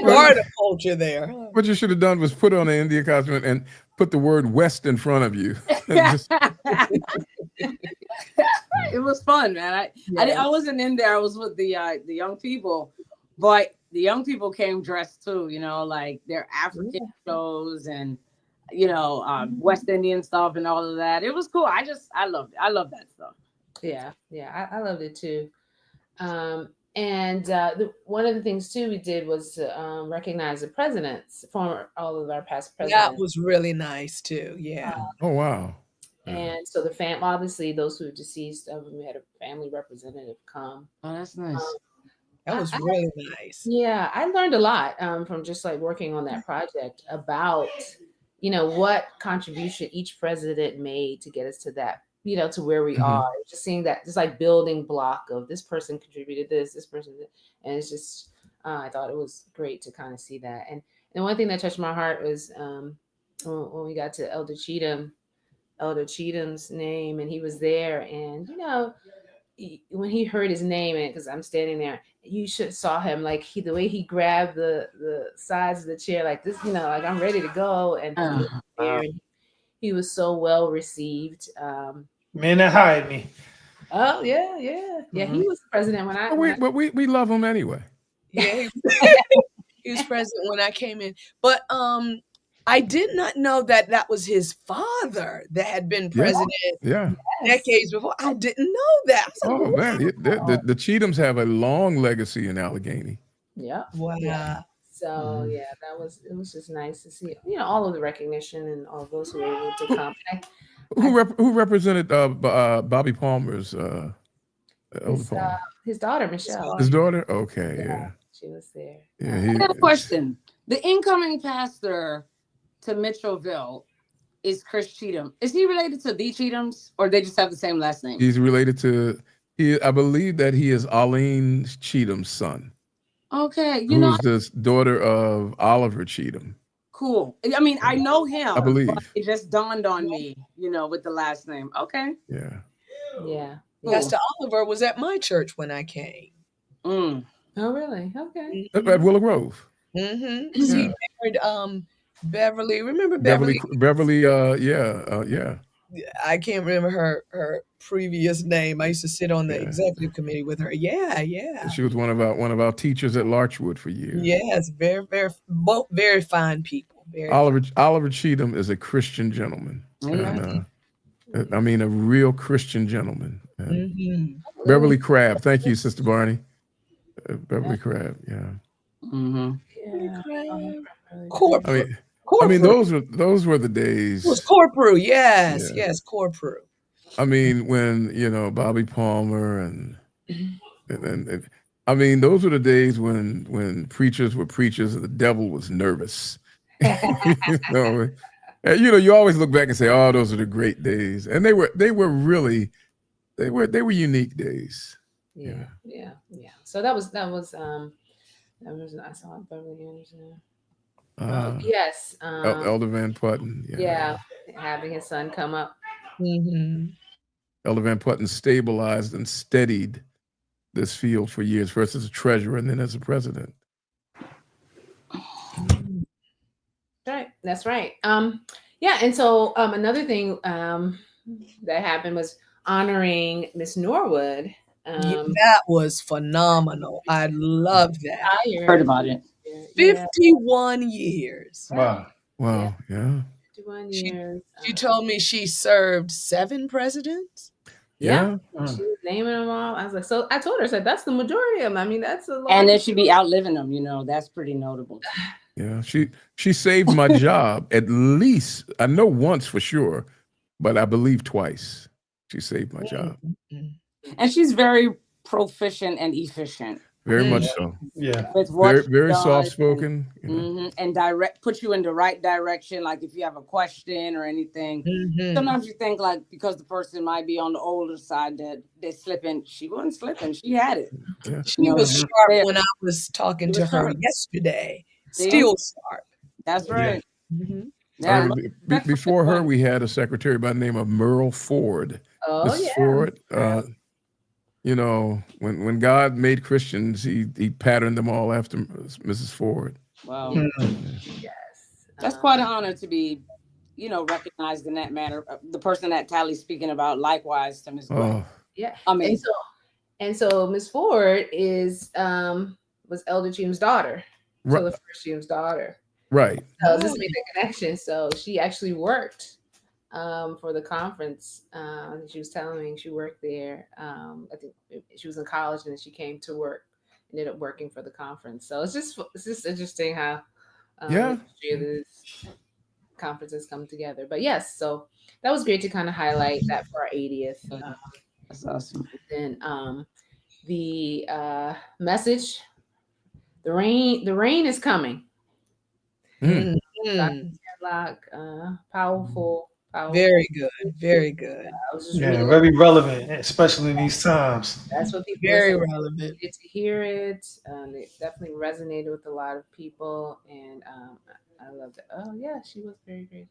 [SPEAKER 5] Part of culture there.
[SPEAKER 2] What you should have done was put on an Indian costume and put the word West in front of you.
[SPEAKER 6] It was fun, man. I wasn't in there. I was with the young people, but the young people came dressed too, you know, like their African shows and, you know, West Indian stuff and all of that. It was cool. I loved it. I love that stuff.
[SPEAKER 1] Yeah. I loved it too. And one of the things too we did was to recognize the presidents, former all of our past presidents.
[SPEAKER 5] That was really nice too. Yeah.
[SPEAKER 2] Oh wow.
[SPEAKER 1] And so the obviously those who are deceased, we had a family representative come.
[SPEAKER 6] Oh, that's nice.
[SPEAKER 5] That was really nice.
[SPEAKER 1] Yeah, I learned a lot from just like working on that project about, you know, what contribution each president made to get us to that, you know, to where we are. Just seeing that, just like building block of this person contributed this person, and it's just, I thought it was great to kind of see that. And one thing that touched my heart was when we got to Elder Cheatham's name, and he was there, and you know, when he heard his name, and because I'm standing there, you should saw him like the way he grabbed the sides of the chair like this, you know, like I'm ready to go, and he was so well received.
[SPEAKER 3] Man, that hired me.
[SPEAKER 1] Oh yeah. He was president when
[SPEAKER 2] we love him anyway.
[SPEAKER 5] Yeah, he was president when I came in, but I did not know that was his father that had been president decades before. I didn't know that.
[SPEAKER 2] Oh man, the Cheathams have a long legacy in Allegheny.
[SPEAKER 1] Yeah.
[SPEAKER 5] Wow.
[SPEAKER 1] Yeah. So it was just nice to see, you know, all of the recognition and all those who were able to come.
[SPEAKER 2] Who represented Bobby Palmer's
[SPEAKER 1] his daughter Michelle.
[SPEAKER 2] His daughter? Okay, yeah.
[SPEAKER 1] She was there.
[SPEAKER 2] Yeah,
[SPEAKER 6] I have a question. The incoming pastor to Mitchellville is Chris Cheatham. Is he related to the Cheathams, or they just have the same last name?
[SPEAKER 2] He's related to. I believe that he is Arlene Cheatham's son.
[SPEAKER 6] Okay,
[SPEAKER 2] who's the daughter of Oliver Cheatham.
[SPEAKER 6] Cool. I mean, I know him.
[SPEAKER 2] I believe
[SPEAKER 6] it just dawned on me, you know, with the last name. Okay.
[SPEAKER 2] Yeah.
[SPEAKER 6] Cool.
[SPEAKER 5] Pastor Oliver was at my church when I came.
[SPEAKER 1] Oh, really? Okay.
[SPEAKER 2] At Willow Grove.
[SPEAKER 5] He married Beverly. Remember
[SPEAKER 2] Beverly?
[SPEAKER 5] Beverly,
[SPEAKER 2] yeah.
[SPEAKER 5] I can't remember her previous name. I used to sit on the executive committee with her. Yeah.
[SPEAKER 2] She was one of our teachers at Larchwood for years.
[SPEAKER 5] Yes, both very fine people.
[SPEAKER 2] Oliver Cheatham is a Christian gentleman. And, I mean, a real Christian gentleman. Beverly Crabb. Thank you, Sister Barney. Beverly Crabb.
[SPEAKER 5] Corporate.
[SPEAKER 2] I mean, those were the days.
[SPEAKER 5] It was Corporal, yes, Corporal.
[SPEAKER 2] I mean, when Bobby Palmer and I mean, those were the days when preachers were preachers and the devil was nervous. You always look back and say, "Oh, those are the great days," and they were really they were unique days.
[SPEAKER 1] Yeah. So that was I saw Beverly Anderson. Yes.
[SPEAKER 2] Elder Van Putten.
[SPEAKER 1] Yeah, having his son come up.
[SPEAKER 5] Mm-hmm.
[SPEAKER 2] Elder Van Putten stabilized and steadied this field for years, first as a treasurer and then as a president.
[SPEAKER 1] Right. That's right. Yeah, and so another thing that happened was honoring Miss Norwood.
[SPEAKER 5] That was phenomenal. I love that.
[SPEAKER 6] Heard about it.
[SPEAKER 5] 51 years.
[SPEAKER 3] Wow.
[SPEAKER 2] Wow. Yeah.
[SPEAKER 1] 51 years.
[SPEAKER 5] She told me she served 7 presidents.
[SPEAKER 1] Yeah. She was naming them all. I was like, so I told her, I said, that's the majority of them. I mean, that's a lot.
[SPEAKER 6] And then she'd be outliving them, that's pretty notable.
[SPEAKER 2] Yeah, she saved my job at least, I know once for sure, but I believe twice. She saved my job.
[SPEAKER 6] And she's very proficient and efficient.
[SPEAKER 2] Very much so.
[SPEAKER 3] Yeah.
[SPEAKER 6] With what
[SPEAKER 2] very soft spoken.
[SPEAKER 6] And put you in the right direction. Like if you have a question or anything. Sometimes you think like because the person might be on the older side that they're slipping. She wasn't slipping. She had it.
[SPEAKER 2] Yeah.
[SPEAKER 5] She was sharp when I was talking to her yesterday. Still sharp.
[SPEAKER 6] That's right.
[SPEAKER 2] Yeah. Before her, we had a secretary by the name of Merle Ford.
[SPEAKER 1] Mrs.
[SPEAKER 2] Ford. When God made Christians, he patterned them all after Mrs. Ford.
[SPEAKER 6] Wow. Yes. That's quite an honor to be, recognized in that manner. The person that Tally's speaking about, likewise to Ms. Gwen.
[SPEAKER 1] Yeah.
[SPEAKER 6] Amazing.
[SPEAKER 1] And so Miss Ford was Elder Cheatham's daughter. So the first Cheatham's daughter.
[SPEAKER 2] Right.
[SPEAKER 1] So this made the connection. So she actually worked for the conference. She was telling me she worked there. I think she was in college and then she came to work, ended up working for the conference. So it's just interesting how these conferences come together. But yes, so that was great to kind of highlight that for our 80th.
[SPEAKER 6] That's awesome.
[SPEAKER 1] Then the message, the rain is coming. Powerful.
[SPEAKER 5] Very good. Very good.
[SPEAKER 3] Very relevant, especially in these times.
[SPEAKER 1] That's what people
[SPEAKER 5] very relevant.
[SPEAKER 1] Get to hear it. It definitely resonated with a lot of people, and I loved it. Oh yeah, she was very great.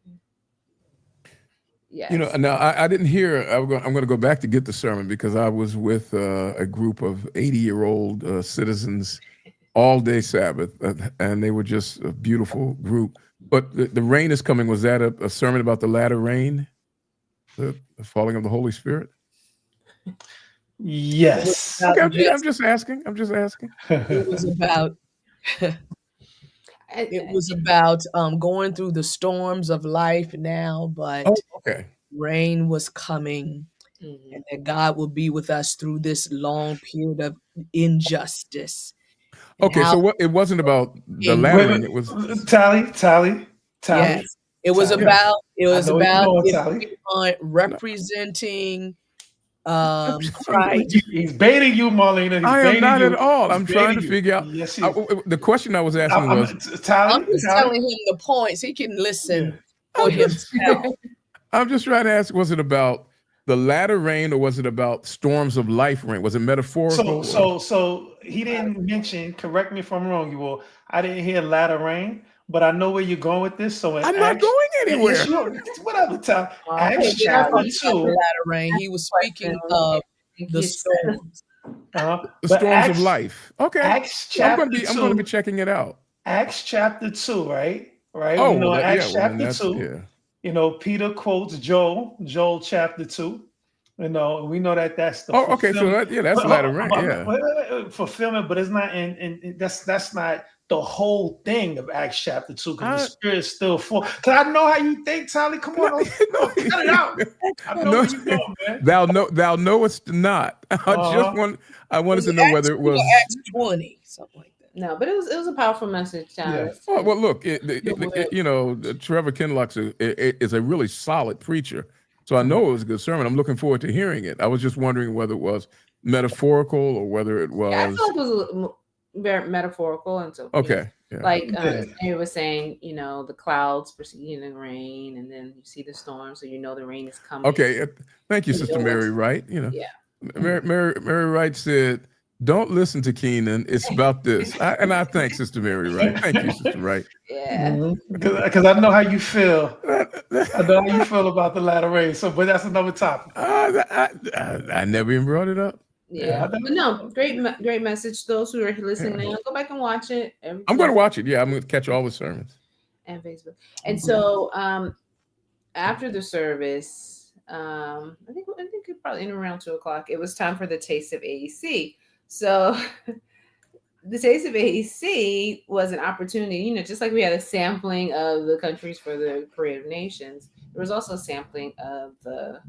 [SPEAKER 1] Yes.
[SPEAKER 2] Now I didn't hear. I'm going to go back to get the sermon because I was with a group of 80-year-old citizens all day Sabbath, and they were just a beautiful group. But the rain is coming. Was that a sermon about the latter rain, the falling of the Holy Spirit?
[SPEAKER 3] Yes.
[SPEAKER 2] Okay, I'm just asking.
[SPEAKER 5] It was about. It was about going through the storms of life now, but rain was coming, and that God will be with us through this long period of injustice.
[SPEAKER 2] Okay, so it wasn't about the latter rain. It was
[SPEAKER 3] Tally.
[SPEAKER 5] Yes, it was about representing Christ.
[SPEAKER 3] He's baiting you, Marlena.
[SPEAKER 2] I am not at all. I'm trying to figure out. Yes, the question I was asking was.
[SPEAKER 5] I'm just telling him the points. He can listen for himself.
[SPEAKER 2] I'm just trying to ask: was it about the latter rain, or was it about storms of life rain? Was it metaphorical?
[SPEAKER 3] So he didn't mention. Correct me if I'm wrong, you will. I didn't hear latter rain, but I know where you're going with this. So
[SPEAKER 2] I'm not going anywhere.
[SPEAKER 3] Whatever time. Acts chapter 2.
[SPEAKER 5] Latter rain. He was speaking of the storms.
[SPEAKER 2] The storms of life. Okay.
[SPEAKER 3] Acts chapter
[SPEAKER 2] I'm going to be checking it out.
[SPEAKER 3] Acts chapter 2, right?
[SPEAKER 2] Oh,
[SPEAKER 3] Acts chapter 2.
[SPEAKER 2] Yeah.
[SPEAKER 3] Peter quotes Joel chapter 2. We know that's the.
[SPEAKER 2] Oh, okay. So that's latter rain. Yeah.
[SPEAKER 3] Fulfillment, but it's not that's not the whole thing of Acts chapter 2 because the Spirit's still full. Because I know how you think, Tally. Come on, cut it out. I know where you're going, man.
[SPEAKER 2] Thou knowest not. I wanted to know whether it was
[SPEAKER 5] Acts 20, something like that.
[SPEAKER 1] No, but it was a powerful message.
[SPEAKER 3] Yeah.
[SPEAKER 2] Oh, well, look, Trevor Kinlock is a really solid preacher, so I know it was a good sermon. I'm looking forward to hearing it. I was just wondering whether it was metaphorical or whether it was.
[SPEAKER 1] Yeah, I thought it was very metaphorical, and so
[SPEAKER 2] Okay. Yeah.
[SPEAKER 1] like
[SPEAKER 3] Yeah.
[SPEAKER 1] Mary was saying, the clouds preceding the rain, and then you see the storm, so you know the rain is coming.
[SPEAKER 2] Okay. Thank you,
[SPEAKER 1] You
[SPEAKER 2] Sister
[SPEAKER 1] know what
[SPEAKER 2] Mary
[SPEAKER 1] to-
[SPEAKER 2] Wright.
[SPEAKER 1] Yeah.
[SPEAKER 2] Mary Wright said, "Don't listen to Keenan. It's about this." And I thank Sister Mary Wright. Thank you, Sister Wright.
[SPEAKER 1] Yeah.
[SPEAKER 3] Because I know how you feel. I know how you feel about the latter rain. So, but that's another topic.
[SPEAKER 2] I never even brought it up.
[SPEAKER 1] Yeah, but no, great message. Those who are listening now, go back and watch it.
[SPEAKER 2] I'm going to watch it. Yeah, I'm going to catch all the sermons.
[SPEAKER 1] And Facebook. And so after the service, I think it probably in around 2:00, it was time for the Taste of AEC. So the Taste of AEC was an opportunity, just like we had a sampling of the countries for the Parade of Nations, there was also a sampling of the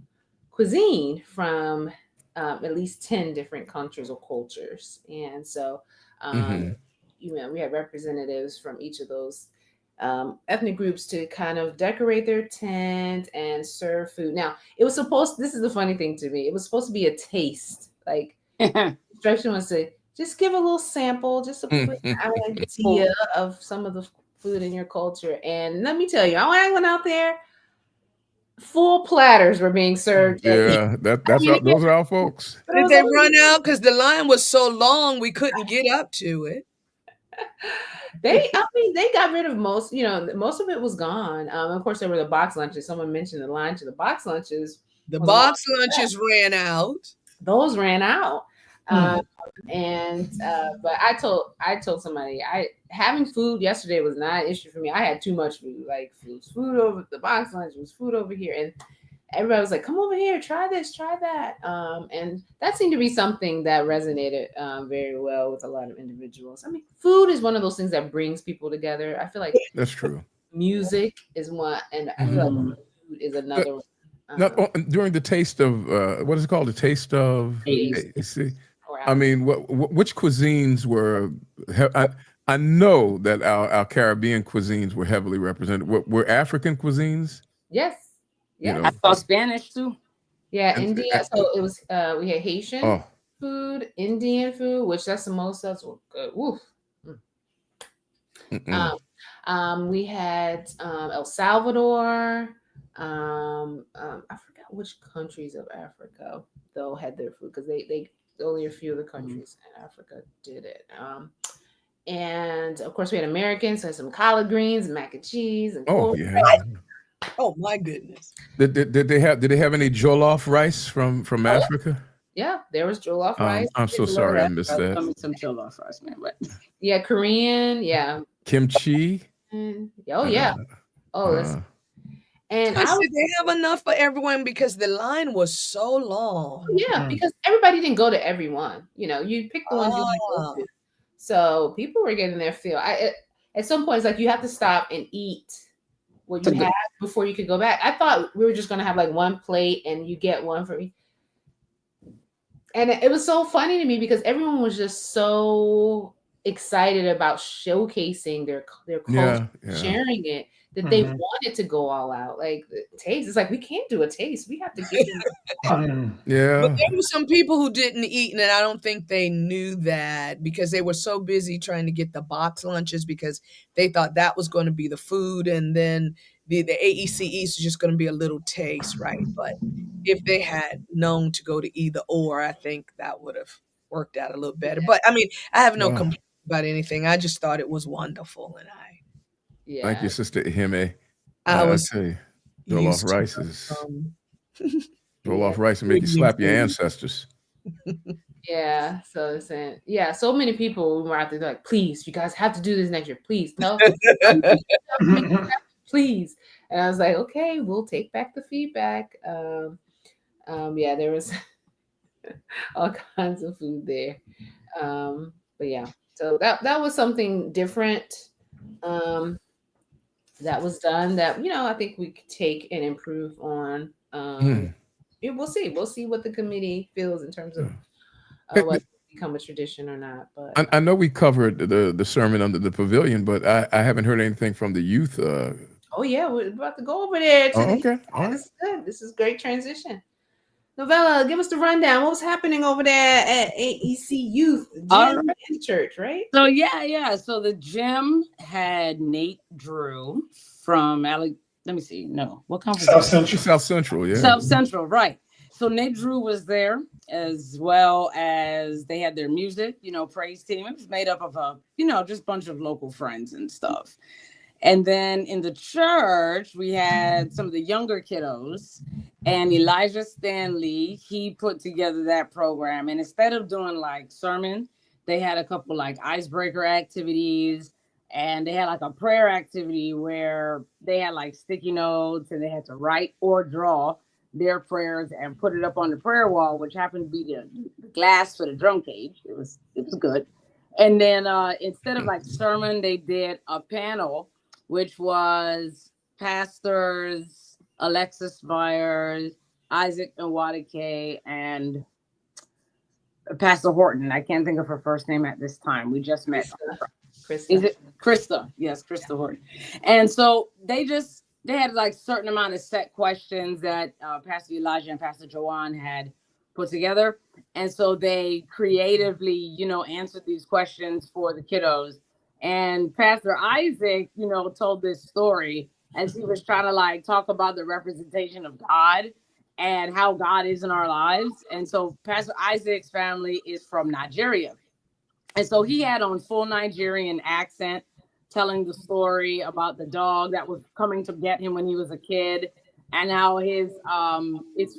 [SPEAKER 1] cuisine from at least 10 different countries or cultures. And so, we had representatives from each of those ethnic groups to kind of decorate their tent and serve food. Now, this is the funny thing to me, it was supposed to be a taste. Like, instruction was to just give a little sample, just a quick idea of some of the food in your culture. And let me tell you, when I went out there, full platters were being served.
[SPEAKER 2] Yeah, those are our folks.
[SPEAKER 5] Did they run out because the line was so long we couldn't get up to it?
[SPEAKER 1] They got rid of most. Most of it was gone. Of course, there were the box lunches. Someone mentioned the line to the box lunches.
[SPEAKER 5] The box lunches ran out.
[SPEAKER 1] Those ran out. But I told somebody, having food yesterday was not an issue for me. I had too much food. Like, food over the box lunch, was food over here, and everybody was like, "Come over here, try this, try that." And that seemed to be something that resonated very well with a lot of individuals. I mean, food is one of those things that brings people together. I feel like
[SPEAKER 2] that's true.
[SPEAKER 1] Music is one, and I feel like food is another one.
[SPEAKER 2] During the taste of what is it called? The taste of AEC. I mean, which cuisines were? I know that our Caribbean cuisines were heavily represented. Were African cuisines?
[SPEAKER 1] Yes. Yeah.
[SPEAKER 6] I saw Spanish too.
[SPEAKER 1] Yeah, India. So it was. We had Haitian food, Indian food, which that's the most. That's good. Woof. We had El Salvador. I forgot which countries of Africa though had their food, because they only a few of the countries in Africa did it. And of course we had Americans, so some collard greens and mac and cheese and
[SPEAKER 5] oh my goodness.
[SPEAKER 2] Did they have any jollof rice from Africa?
[SPEAKER 1] Yeah, there was jollof rice.
[SPEAKER 2] I'm so sorry I missed that.
[SPEAKER 6] Some jollof rice, man. But
[SPEAKER 1] yeah, Korean, yeah.
[SPEAKER 2] Kimchi.
[SPEAKER 1] And
[SPEAKER 5] did they have enough for everyone, because the line was so long?
[SPEAKER 1] Yeah, because everybody didn't go to everyone. You pick the ones you want to go to. So people were getting their fill. At some point, it's like you have to stop and eat what you have before you could go back. I thought we were just going to have like one plate and you get one for me. And it was so funny to me because everyone was just so excited about showcasing their culture, sharing it, that they wanted to go all out. Like, the taste, it's like, we can't do a taste. We have to get
[SPEAKER 5] But there were some people who didn't eat, and I don't think they knew that, because they were so busy trying to get the box lunches, because they thought that was going to be the food, and then the AEC East is just going to be a little taste, right? But if they had known to go to either or, I think that would have worked out a little better. But I mean, I have no complaint about anything. I just thought it was wonderful, and
[SPEAKER 2] thank you, Sister Iheme.
[SPEAKER 5] I
[SPEAKER 2] tell you, jollof rice is jollof rice and make you slap your ancestors.
[SPEAKER 1] Yeah, so so many people were out there like, please, you guys have to do this next year. Please tell please. And I was like, okay, we'll take back the feedback. There was all kinds of food there. But yeah, so that was something different. That was done that, I think we could take and improve on. We'll see what the committee feels in terms of whether it become a tradition or not. But
[SPEAKER 2] I know we covered the sermon under the pavilion, but I haven't heard anything from the youth.
[SPEAKER 1] Oh yeah, we're about to go over there.
[SPEAKER 2] Okay, all right.
[SPEAKER 1] This is good. This is great transition. Novella, give us the rundown. What was happening over there at AEC Youth Gym and Church, right?
[SPEAKER 6] So yeah. So the gym had Nate Drew from let me see. No, what conference?
[SPEAKER 3] South Central.
[SPEAKER 2] South Central, yeah.
[SPEAKER 6] South Central, right. So Nate Drew was there, as well as they had their music, praise team. It was made up of just a bunch of local friends and stuff. And then in the church, we had some of the younger kiddos, and Elijah Stanley, he put together that program. And instead of doing like sermon, they had a couple like icebreaker activities, and they had like a prayer activity where they had like sticky notes and they had to write or draw their prayers and put it up on the prayer wall, which happened to be the glass for the drum cage. It was good. And then instead of like sermon, they did a panel, which was pastors Alexis Myers, Isaac Nwadike, and Pastor Horton. I can't think of her first name at this time. We just met.
[SPEAKER 1] Krista.
[SPEAKER 6] Is it Krista? Yes, Krista Horton. And so they had like certain amount of set questions that Pastor Elijah and Pastor Joanne had put together. And so they creatively, answered these questions for the kiddos. And Pastor Isaac, told this story as he was trying to like talk about the representation of God and how God is in our lives. And so Pastor Isaac's family is from Nigeria. And so he had on full Nigerian accent, telling the story about the dog that was coming to get him when he was a kid, and how his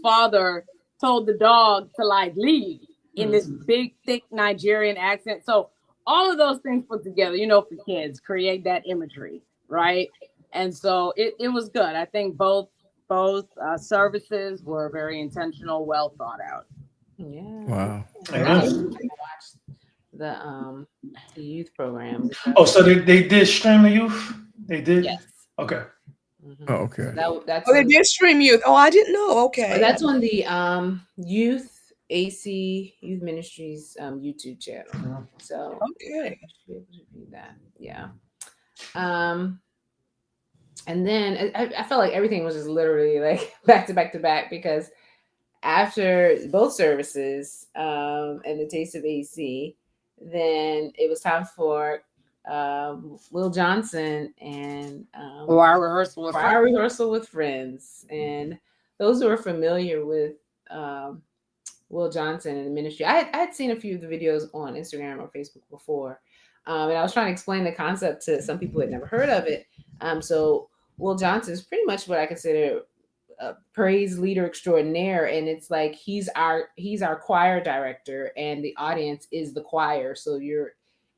[SPEAKER 6] father told the dog to like leave in this big, thick Nigerian accent. So all of those things put together, for kids, create that imagery, right? And so it was good. I think both services were very intentional, well thought out.
[SPEAKER 1] Yeah.
[SPEAKER 2] Wow.
[SPEAKER 1] I watched the youth program.
[SPEAKER 3] Oh, so they did stream the youth? They did?
[SPEAKER 1] Yes.
[SPEAKER 3] Okay.
[SPEAKER 1] Mm-hmm.
[SPEAKER 2] Oh, okay.
[SPEAKER 1] That's
[SPEAKER 5] they did stream youth. Oh, I didn't know. Okay.
[SPEAKER 1] That's on the youth AC Youth Ministries YouTube channel. So
[SPEAKER 5] okay,
[SPEAKER 1] I should be able to view that. Yeah. And then I felt like everything was just literally like back to back to back, because after both services and the Taste of AC, then it was time for Will Johnson and
[SPEAKER 6] Choir rehearsal
[SPEAKER 1] with friends. And those who are familiar with Will Johnson and the ministry, I had seen a few of the videos on Instagram or Facebook before, and I was trying to explain the concept to some people who had never heard of it. So Will Johnson is pretty much what I consider a praise leader extraordinaire, and it's like he's our choir director, and the audience is the choir. So you're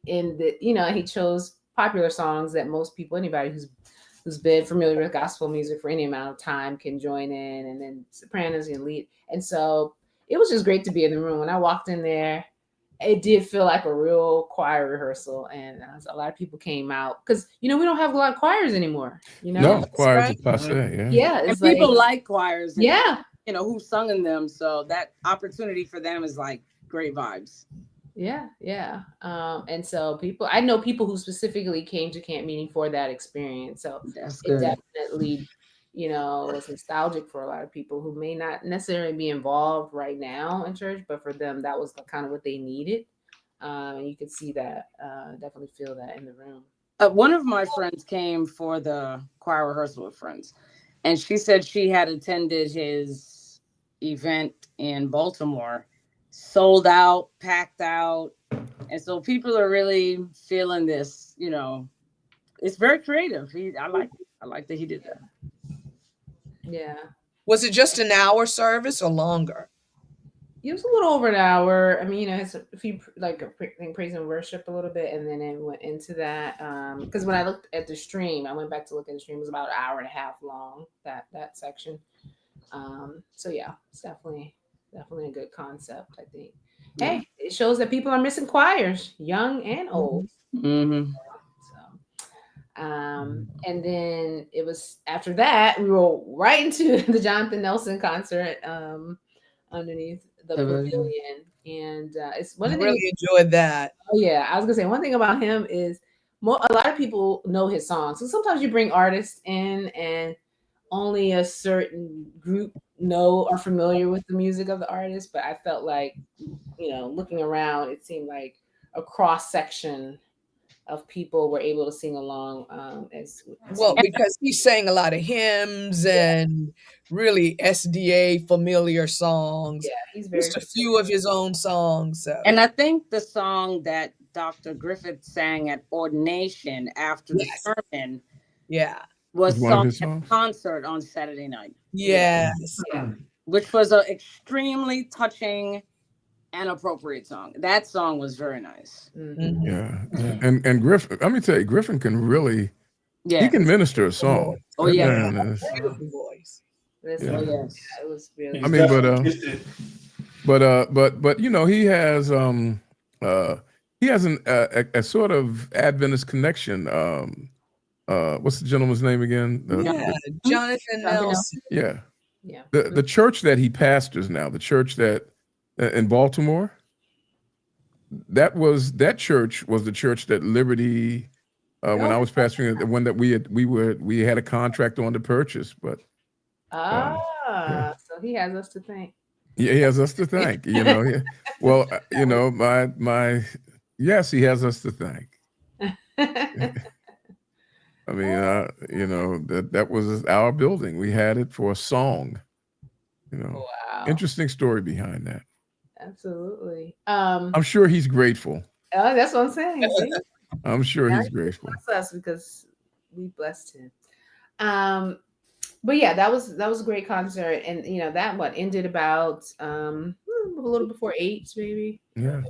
[SPEAKER 1] in the he chose popular songs that most people, anybody who's been familiar with gospel music for any amount of time, can join in, and then sopranos and lead. And so it was just great to be in the room. When I walked in there, it did feel like a real choir rehearsal, and a lot of people came out because we don't have a lot of choirs anymore.
[SPEAKER 2] No, choirs are passe.
[SPEAKER 1] Yeah,
[SPEAKER 6] and people like choirs. And,
[SPEAKER 1] yeah,
[SPEAKER 6] who sung in them, so that opportunity for them is like great vibes.
[SPEAKER 1] Yeah. And so I know people who specifically came to camp meeting for that experience. So
[SPEAKER 6] that's good.
[SPEAKER 1] It definitely, was nostalgic for a lot of people who may not necessarily be involved right now in church, but for them, that was kind of what they needed. And you could see that, definitely feel that in the room.
[SPEAKER 6] One of my friends came for the choir rehearsal with friends, and she said she had attended his event in Baltimore, sold out, packed out. And so people are really feeling this, it's very creative. I like that he did that.
[SPEAKER 1] Yeah.
[SPEAKER 5] Was it just an hour service or longer?
[SPEAKER 1] It was a little over an hour. I mean, it's a few praise and worship a little bit, and then it went into that. Because when I looked at the stream, I went back to look at the stream. It was about an hour and a half long, that section. So yeah, it's definitely a good concept, I think. Yeah. Hey, it shows that people are missing choirs, young and old.
[SPEAKER 6] Mm-hmm.
[SPEAKER 1] And then it was after that we rolled right into the Jonathan Nelson concert underneath the pavilion, and it's one of the
[SPEAKER 5] really enjoyed that.
[SPEAKER 1] Oh yeah, I was gonna say one thing about him is a lot of people know his songs. So sometimes you bring artists in and only a certain group know are familiar with the music of the artist, but I felt like, looking around, it seemed like a cross section of people were able to sing along.
[SPEAKER 5] Well, because he sang a lot of hymns and really SDA familiar songs.
[SPEAKER 1] Yeah, he's
[SPEAKER 5] Just a few of his own songs. So.
[SPEAKER 6] And I think the song that Dr. Griffith sang at Ordination after the sermon, was sung at a concert on Saturday night.
[SPEAKER 5] Yes.
[SPEAKER 1] Yeah.
[SPEAKER 6] Which was an extremely touching and appropriate song. That song was very nice.
[SPEAKER 1] Mm-hmm.
[SPEAKER 2] Yeah. And Griffin, let me tell you, Griffin can really, he can minister a song.
[SPEAKER 6] Oh, yeah.
[SPEAKER 5] Beautiful voice.
[SPEAKER 1] Yeah.
[SPEAKER 6] Oh, yes.
[SPEAKER 1] It was really.
[SPEAKER 2] I mean, but he has a sort of Adventist connection. What's the gentleman's name again?
[SPEAKER 5] Jonathan Nelson.
[SPEAKER 2] Yeah. The church that he pastors now, the church that in Baltimore, that church was the church that Liberty, when I was pastoring, the one that we had a contract on to purchase, but
[SPEAKER 1] so he has us to thank.
[SPEAKER 2] Yeah, he has us to thank. Well, yes, he has us to thank. I mean, that was our building. We had it for a song.
[SPEAKER 1] Wow.
[SPEAKER 2] Interesting story behind that.
[SPEAKER 1] Absolutely.
[SPEAKER 2] I'm sure he's grateful.
[SPEAKER 1] That's what I'm saying.
[SPEAKER 2] I'm sure he's grateful.
[SPEAKER 1] Us because we blessed him. But yeah, that was a great concert, and that ended about a little before 8, maybe.
[SPEAKER 2] Yeah.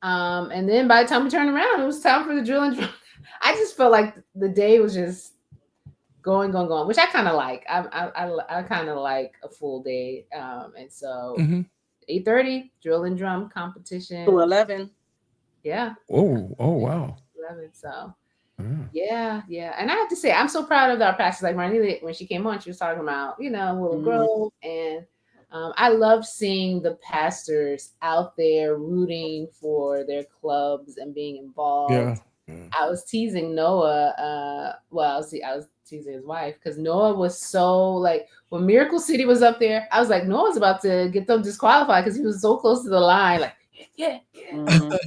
[SPEAKER 1] And then by the time we turned around, it was time for the drill and drum. I just felt like the day was just going, which I kind of like. I kind of like a full day. And so 8:30 drill and drum competition
[SPEAKER 6] to 11.
[SPEAKER 1] Yeah.
[SPEAKER 2] Oh wow.
[SPEAKER 1] 11. So yeah. And I have to say, I'm so proud of our pastors. Like Marnita, when she came on, she was talking about Willow Grove, and I love seeing the pastors out there rooting for their clubs and being involved.
[SPEAKER 2] Yeah.
[SPEAKER 1] I was teasing Noah. I was teasing his wife because Noah was so like when Miracle City was up there. I was like, Noah's about to get them disqualified because he was so close to the line. Like, yeah. Like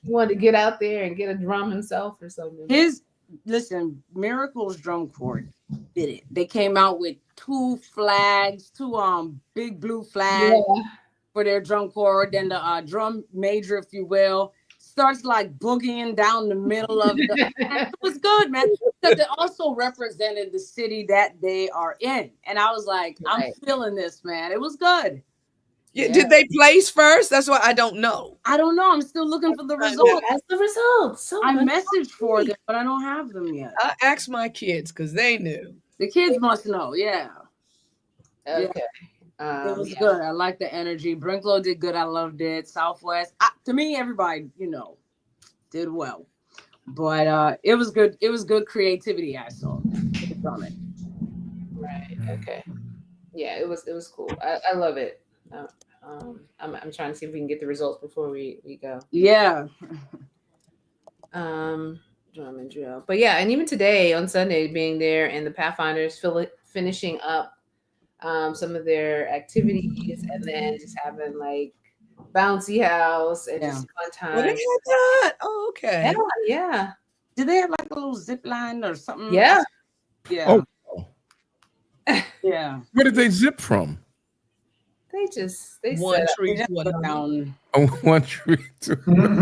[SPEAKER 1] he wanted to get out there and get a drum himself or something.
[SPEAKER 6] Miracle's drum corps did it. They came out with two big blue flags for their drum corps. Then the drum major, if you will, starts like boogieing down the middle of the. It was good, man, because it also represented the city that they are in, and I was like, I'm feeling this, man. It was good.
[SPEAKER 5] Yeah. Did they place first? That's what I don't know.
[SPEAKER 6] I don't know. I'm still looking for the results.
[SPEAKER 1] That's the results. So
[SPEAKER 6] I messaged for them, but I don't have them yet.
[SPEAKER 5] I asked my kids because they knew.
[SPEAKER 6] The kids must know. Yeah.
[SPEAKER 1] Okay.
[SPEAKER 6] It was good. I like the energy. Brinklow did good. I loved it. Southwest. To me, everybody, did well. But it was good. It was good creativity I saw from it.
[SPEAKER 1] Right. Okay. Yeah, it was cool. I love it. I'm trying to see if we can get the results before we go.
[SPEAKER 6] Yeah.
[SPEAKER 1] Drum and drill. But yeah, and even today on Sunday, being there and the Pathfinders finishing up some of their activities, and then just having like bouncy house and just fun time.
[SPEAKER 5] Well, they had that. Oh, okay.
[SPEAKER 1] Yeah.
[SPEAKER 6] Did they have like a little zip line or something?
[SPEAKER 1] Yeah.
[SPEAKER 6] Yeah.
[SPEAKER 2] Oh.
[SPEAKER 6] Yeah.
[SPEAKER 2] Where did they zip from?
[SPEAKER 1] They
[SPEAKER 5] one
[SPEAKER 1] set
[SPEAKER 5] tree
[SPEAKER 6] just
[SPEAKER 5] to
[SPEAKER 6] go
[SPEAKER 5] another.
[SPEAKER 6] down.
[SPEAKER 2] One tree to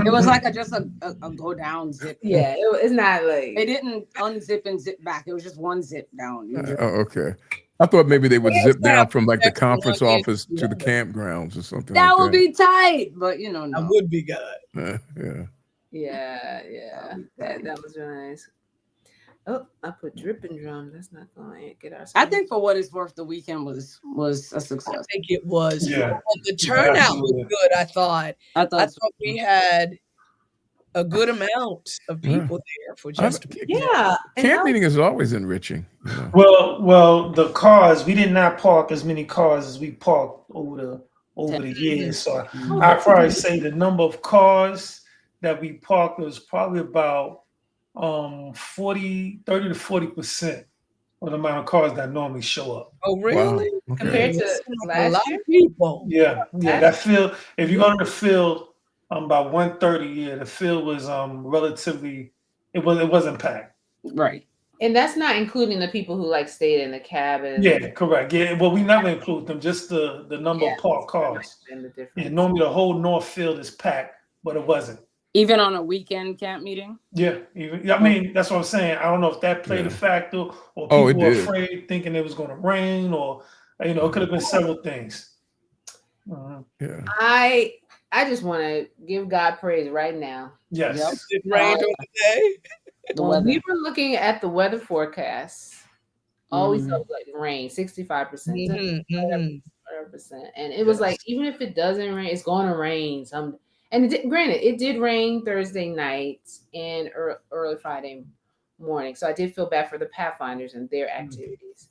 [SPEAKER 6] It was like just a go down zip.
[SPEAKER 1] Yeah, it's not like
[SPEAKER 6] They didn't unzip and zip back. It was just one zip down.
[SPEAKER 2] okay. I thought maybe they would zip down from like the conference office to the campgrounds or something.
[SPEAKER 6] That
[SPEAKER 2] like
[SPEAKER 6] would be tight, but no.
[SPEAKER 5] That would be good.
[SPEAKER 1] Yeah. That was really nice. Oh, I put dripping drum. That's not going to get our.
[SPEAKER 6] I think for what it's worth, the weekend was a success.
[SPEAKER 5] I think it was.
[SPEAKER 3] Yeah.
[SPEAKER 5] The turnout was good. I thought we had a good amount of people there for just.
[SPEAKER 2] Camp meeting is always enriching.
[SPEAKER 3] Well, the cars, we did not park as many cars as we parked over the years. So I'd probably say the number of cars that we parked was probably about 30 to 40% with the amount of cars that normally show up.
[SPEAKER 5] Oh, really?
[SPEAKER 2] Wow. Okay.
[SPEAKER 1] Compared to
[SPEAKER 5] A
[SPEAKER 1] last
[SPEAKER 5] lot
[SPEAKER 1] year?
[SPEAKER 5] of people.
[SPEAKER 3] Yeah, that field. If you go to the field, about 1:30, the field was relatively. It wasn't packed.
[SPEAKER 6] Right.
[SPEAKER 1] And that's not including the people who like stayed in the cabins.
[SPEAKER 3] Yeah, correct. Yeah, well, we never include them. Just the number of parked cars.
[SPEAKER 1] And the
[SPEAKER 3] Yeah,
[SPEAKER 1] difference.
[SPEAKER 3] normally the whole north field is packed, but it wasn't.
[SPEAKER 6] Even on a weekend camp meeting?
[SPEAKER 3] Yeah, I mean that's what I'm saying. I don't know if that played a factor, or
[SPEAKER 2] Oh, it
[SPEAKER 3] people were
[SPEAKER 2] did.
[SPEAKER 3] afraid, thinking it was going to rain, or it could have been several things.
[SPEAKER 2] Yeah.
[SPEAKER 1] I just want to give God praise right now.
[SPEAKER 3] Yes.
[SPEAKER 5] It rained on the day.
[SPEAKER 6] The
[SPEAKER 1] When
[SPEAKER 6] weather.
[SPEAKER 1] we were looking at the weather forecast, all we saw
[SPEAKER 6] Mhm.
[SPEAKER 1] was like rain, 65%,
[SPEAKER 5] Mhm, mhm.
[SPEAKER 1] 100%. And it was like, even if it doesn't rain, it's going to rain some. And granted, it did rain Thursday night and early Friday morning. So I did feel bad for the Pathfinders and their activities.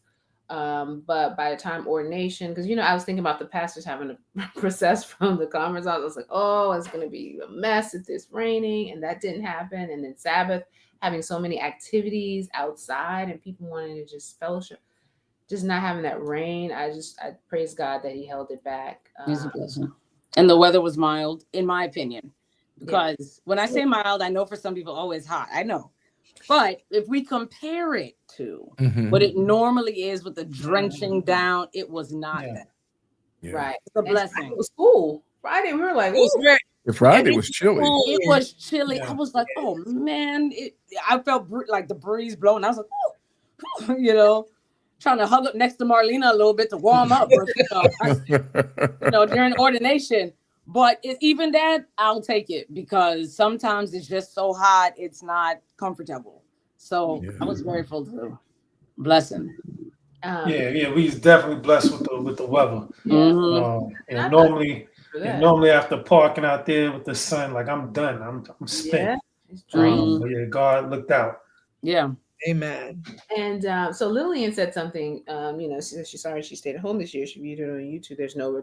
[SPEAKER 1] But by the time ordination, because I was thinking about the pastors having to process from the conference. I was like, oh, it's going to be a mess if it's raining, and that didn't happen. And then Sabbath, having so many activities outside and people wanting to just fellowship, just not having that rain. I praise God that He held it back.
[SPEAKER 6] It's a blessing. And the weather was mild, in my opinion, because when I say mild, I know for some people, oh, it's hot. I know. But if we compare it to what it normally is with the drenching down, it was not that.
[SPEAKER 2] Yeah.
[SPEAKER 1] Right.
[SPEAKER 6] It's a blessing.
[SPEAKER 1] It was cool. Friday, we were like,
[SPEAKER 5] It was
[SPEAKER 1] ooh.
[SPEAKER 5] very
[SPEAKER 2] Friday was chilly.
[SPEAKER 6] It was chilly.
[SPEAKER 3] Yeah.
[SPEAKER 6] I was like, oh man, I felt like the breeze blowing. I was like, oh, trying to hug up next to Marlena a little bit to warm up, during ordination. But even that, I'll take it, because sometimes it's just so hot, it's not comfortable. So I was grateful to bless Him.
[SPEAKER 3] We was definitely blessed with the weather. Normally after parking out there with the sun, like I'm done. I'm spent. But God looked out.
[SPEAKER 6] Yeah.
[SPEAKER 5] Amen.
[SPEAKER 1] And so Lillian said something. She's sorry she stayed at home this year. She viewed it on YouTube. There's no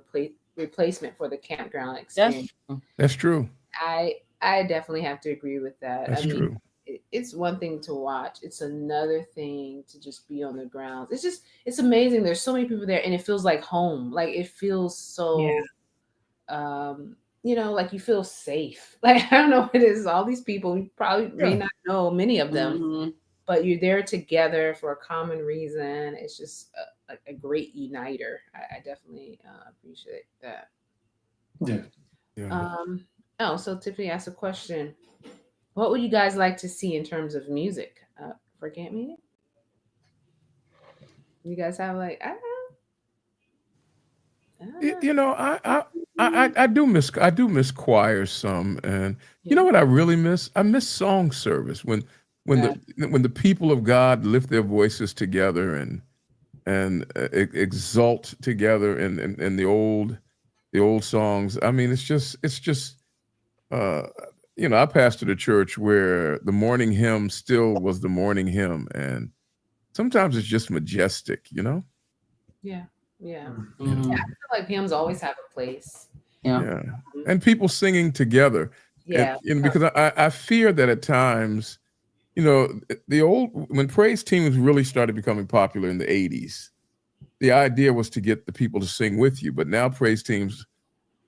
[SPEAKER 1] replacement for the campground experience.
[SPEAKER 2] That's true.
[SPEAKER 1] I definitely have to agree with that.
[SPEAKER 2] That's true.
[SPEAKER 1] It's one thing to watch. It's another thing to just be on the grounds. It's amazing. There's so many people there, and it feels like home. Like it feels so, like you feel safe. Like I don't know what it is. All these people, you probably may not know many of them, but you're there together for a common reason. It's just a great uniter. I definitely appreciate that. So Tiffany asked a question. What would you guys like to see in terms of music for camp meeting? You guys have I don't know.
[SPEAKER 2] I do miss choirs some, and you know what I really miss? I miss song service when the people of God lift their voices together and exalt together in the old songs. I mean, it's just I pastored a church where the morning hymn still was the morning hymn, and sometimes it's just majestic,
[SPEAKER 1] Yeah. I feel like hymns always have a place.
[SPEAKER 2] Yeah. And people singing together.
[SPEAKER 1] Yeah.
[SPEAKER 2] And because I fear that at times, when praise teams really started becoming popular in the 80s, the idea was to get the people to sing with you. But now praise teams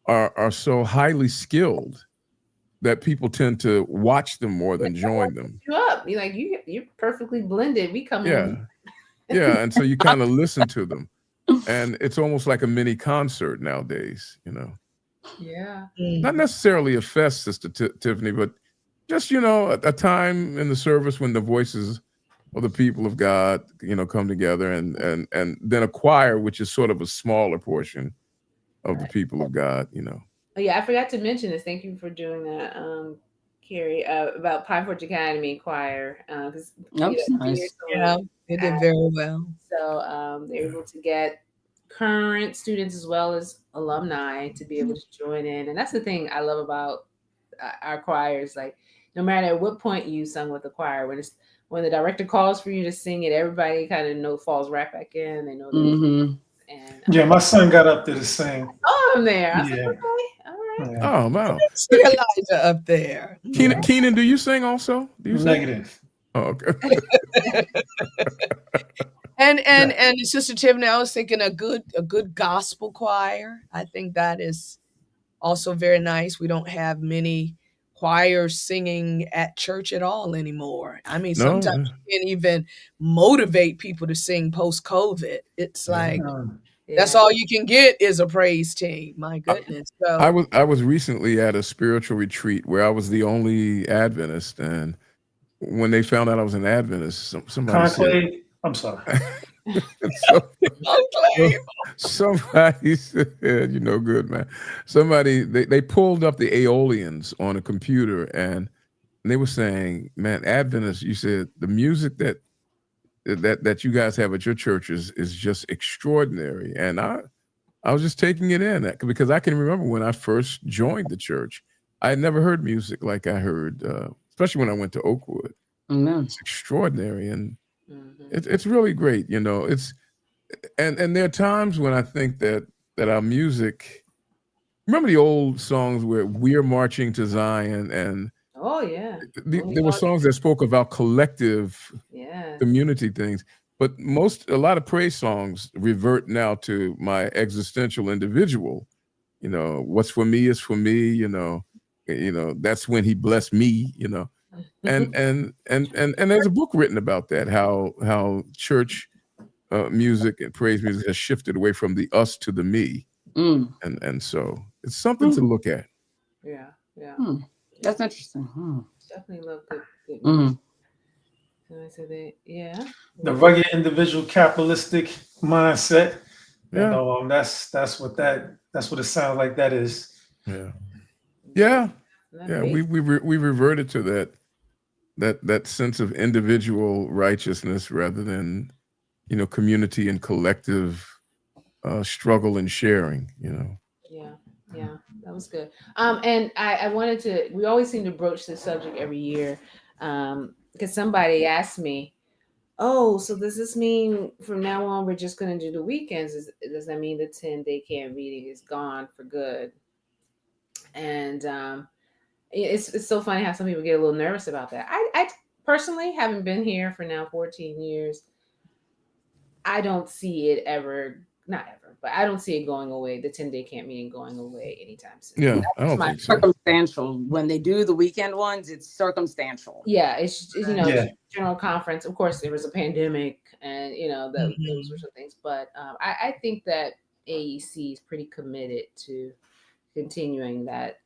[SPEAKER 2] are so highly skilled that people tend to watch them more than join them.
[SPEAKER 1] You're perfectly blended. We come in.
[SPEAKER 2] Yeah. And so you kind of listen to them. And it's almost like a mini concert nowadays,
[SPEAKER 1] Yeah.
[SPEAKER 2] Not necessarily a fest, Sister Tiffany, but just, a time in the service when the voices of the people of God, come together, and then a choir, which is sort of a smaller portion of the people of God,
[SPEAKER 1] Oh, yeah, I forgot to mention this. Thank you for doing that, Carrie, about Pine Forge Academy Choir.
[SPEAKER 6] Nice.
[SPEAKER 5] Yeah, they did very well.
[SPEAKER 1] So they're able to get current students as well as alumni to be able to join in. And that's the thing I love about our choirs. Like, no matter at what point you sung with the choir, when the director calls for you to sing it, everybody kind of falls right back in. They know that. And
[SPEAKER 3] my son got up there to sing.
[SPEAKER 1] Oh, I'm there. I was like, okay, all right.
[SPEAKER 3] Yeah.
[SPEAKER 2] Oh, wow.
[SPEAKER 5] See Elijah up there.
[SPEAKER 2] Keenan, do you sing also? Do you sing?
[SPEAKER 3] Negative.
[SPEAKER 2] Oh, okay.
[SPEAKER 5] And Sister Tiffany, I was thinking a good gospel choir. I think that is also very nice. We don't have many choirs singing at church at all anymore. I mean, sometimes you can't even motivate people to sing post-COVID. It's like that's all you can get is a praise team. My goodness. So
[SPEAKER 2] I was recently at a spiritual retreat where I was the only Adventist, and when they found out I was an Adventist, somebody
[SPEAKER 3] Conclave. I'm sorry.
[SPEAKER 2] Somebody said, "You know, good man." Somebody they pulled up the Aeolians on a computer, and they were saying, "Man, Adventists," you said, "the music that you guys have at your churches is just extraordinary." And I was just taking it in because I can remember when I first joined the church, I had never heard music like I heard, especially when I went to Oakwood. It's extraordinary, and it's really great. You know, and there are times when I think that our music. Remember the old songs where "We're Marching to Zion" and there were songs that spoke about collective community things. But a lot of praise songs revert now to my existential individual. You know, what's for me is for me. You know, that's when he blessed me. You know, and there's a book written about that. How church music and praise music has shifted away from the us to the me, and so it's something to look at.
[SPEAKER 1] Yeah.
[SPEAKER 6] That's interesting.
[SPEAKER 1] Definitely love good music. So I said that,
[SPEAKER 3] the rugged individual capitalistic mindset.
[SPEAKER 2] Yeah.
[SPEAKER 3] You know, that's what it sounds like that is.
[SPEAKER 2] Yeah. We reverted to that sense of individual righteousness rather than community and collective struggle and sharing.
[SPEAKER 1] Yeah, that was good. And I wanted to. We always seem to broach this subject every year, because somebody asked me, "Oh, so does this mean from now on we're just going to do the weekends? Does that mean the 10-day camp meeting is gone for good?" And it's so funny how some people get a little nervous about that. I personally haven't been here for now 14 years. I don't see it not ever, but I don't see it going away. The 10-day camp meeting going away anytime soon.
[SPEAKER 2] Yeah, I don't think so.
[SPEAKER 6] Circumstantial. When they do the weekend ones, it's circumstantial.
[SPEAKER 1] Yeah, it's general conference. Of course, there was a pandemic, and those were some things. But I think that AEC is pretty committed to continuing that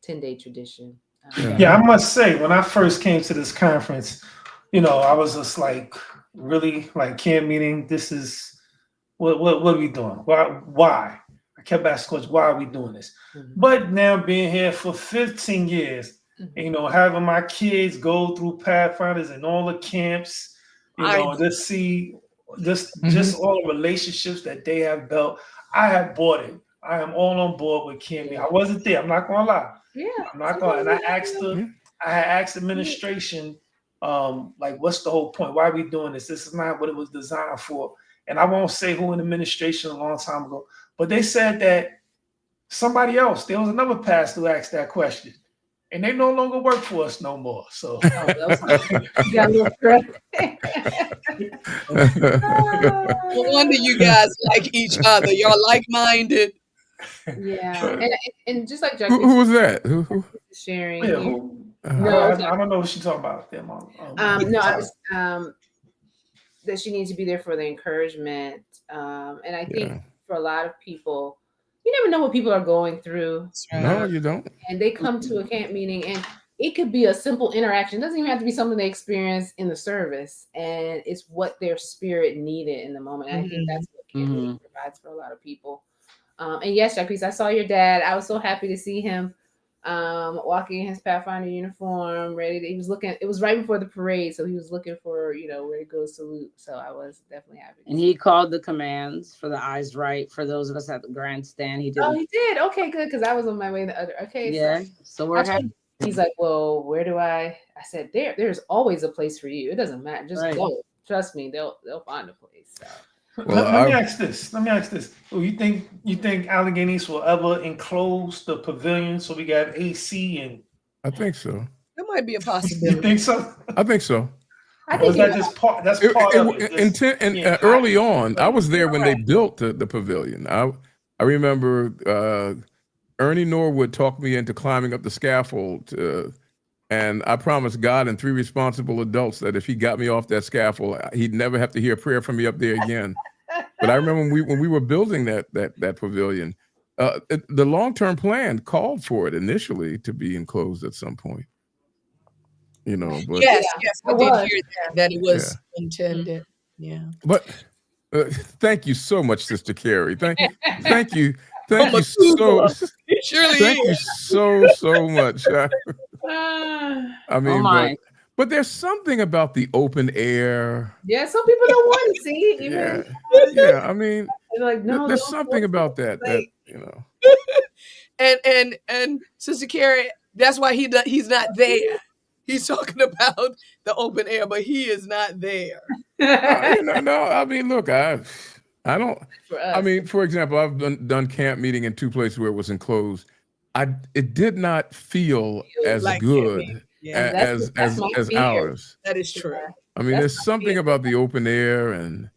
[SPEAKER 1] 10-day tradition.
[SPEAKER 3] I must say, when I first came to this conference, I was just like, really, like, camp meeting. This is what are we doing? Why? I kept asking questions. Why are we doing this? But now being here for 15 years, having my kids go through Pathfinders and all the camps, just see just all the relationships that they have built. I have bought it. I am all on board with camp meeting. I wasn't there. I'm not gonna lie. I'm not gonna. And I had asked administration, like, what's the whole point? Why are we doing this? This is not what it was designed for. And I won't say who in administration a long time ago, but they said that somebody else, there was another pastor who asked that question, and they no longer work for us no more. So
[SPEAKER 1] you got a little credit.
[SPEAKER 5] No wonder you guys like each other. You're like-minded.
[SPEAKER 1] Yeah, and just like
[SPEAKER 2] Jackie, who was that? Who
[SPEAKER 1] sharing?
[SPEAKER 3] Yeah, I don't know what she's talking about.
[SPEAKER 1] That she needs to be there for the encouragement. And I think for a lot of people, you never know what people are going through.
[SPEAKER 2] No, you don't.
[SPEAKER 1] And they come to a camp meeting, and it could be a simple interaction. It doesn't even have to be something they experience in the service. And it's what their spirit needed in the moment. And I think that's what camp meeting provides for a lot of people. And yes, Jacques, I saw your dad. I was so happy to see him walking in his Pathfinder uniform, he was looking. It was right before the parade, so he was looking for where to go salute. So I was definitely happy.
[SPEAKER 6] And he called the commands for the eyes right for those of us at the grandstand. He did.
[SPEAKER 1] Oh, he did. Okay, good, because I was on my way the other. Okay,
[SPEAKER 6] yeah. So we're happy.
[SPEAKER 1] He's like, well, where do I said, there's always a place for you. It doesn't matter. Just go. Trust me, they'll find a place. So.
[SPEAKER 3] Well, let me ask this. Oh, you think Alleghenies will ever enclose the pavilion so we got AC and?
[SPEAKER 2] I think so.
[SPEAKER 5] That might be a possibility.
[SPEAKER 3] You think so?
[SPEAKER 2] I think so.
[SPEAKER 1] I
[SPEAKER 3] Or
[SPEAKER 1] think
[SPEAKER 3] is that just part? That's part of it. Just being
[SPEAKER 2] early
[SPEAKER 3] hot.
[SPEAKER 2] on, I was there when they built the pavilion. I remember Ernie Norwood talked me into climbing up the scaffold, and I promised God and 3 responsible adults that if he got me off that scaffold, he'd never have to hear a prayer from me up there again. But I remember when we were building that pavilion, the long-term plan called for it initially to be enclosed at some point. You know, but
[SPEAKER 5] Yes, I
[SPEAKER 1] it
[SPEAKER 5] did
[SPEAKER 1] was.
[SPEAKER 5] hear that it was intended. Yeah.
[SPEAKER 2] but thank you so much, Sister Carrie. Thank you,
[SPEAKER 5] Oh,
[SPEAKER 2] thank you so,
[SPEAKER 5] Methuselah. It surely
[SPEAKER 2] thank you
[SPEAKER 5] is.
[SPEAKER 2] so much.
[SPEAKER 1] Ah.
[SPEAKER 2] I
[SPEAKER 6] Oh
[SPEAKER 2] mean,
[SPEAKER 6] my.
[SPEAKER 2] but there's something about the open air.
[SPEAKER 1] Yeah, some people don't want to see it.
[SPEAKER 2] Yeah,
[SPEAKER 1] Even
[SPEAKER 2] yeah. I mean,
[SPEAKER 1] they're like, no,
[SPEAKER 2] there's
[SPEAKER 1] don't
[SPEAKER 2] something
[SPEAKER 1] force
[SPEAKER 2] about
[SPEAKER 1] it.
[SPEAKER 2] that you know.
[SPEAKER 5] And Sister Carrie, that's why he's not there. He's talking about the open air, but he is not there.
[SPEAKER 2] No. I mean, look, I don't.
[SPEAKER 1] For
[SPEAKER 2] I
[SPEAKER 1] us.
[SPEAKER 2] mean, for example, I've done camp meeting in 2 places where it was enclosed. It did not feel as
[SPEAKER 5] Like
[SPEAKER 2] good
[SPEAKER 5] yeah,
[SPEAKER 1] that's my
[SPEAKER 2] as
[SPEAKER 1] fear.
[SPEAKER 2] ours.
[SPEAKER 5] that is true.
[SPEAKER 2] I mean, there's something about the open air, and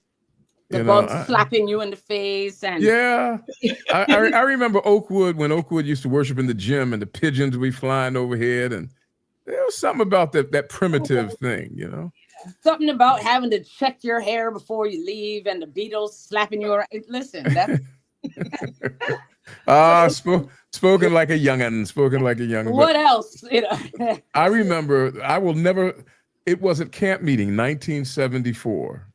[SPEAKER 6] The
[SPEAKER 2] you know,
[SPEAKER 6] bugs slapping you in the face and
[SPEAKER 2] yeah. I remember Oakwood when Oakwood used to worship in the gym, and the pigeons would be flying overhead, and there was something about that primitive thing, you know.
[SPEAKER 6] something about having to check your hair before you leave and the Beatles slapping you around. Listen, that's
[SPEAKER 2] Spoken like a youngin', spoken like a youngin'.
[SPEAKER 6] what else? You know.
[SPEAKER 2] I remember, I will never, it was at camp meeting, 1974.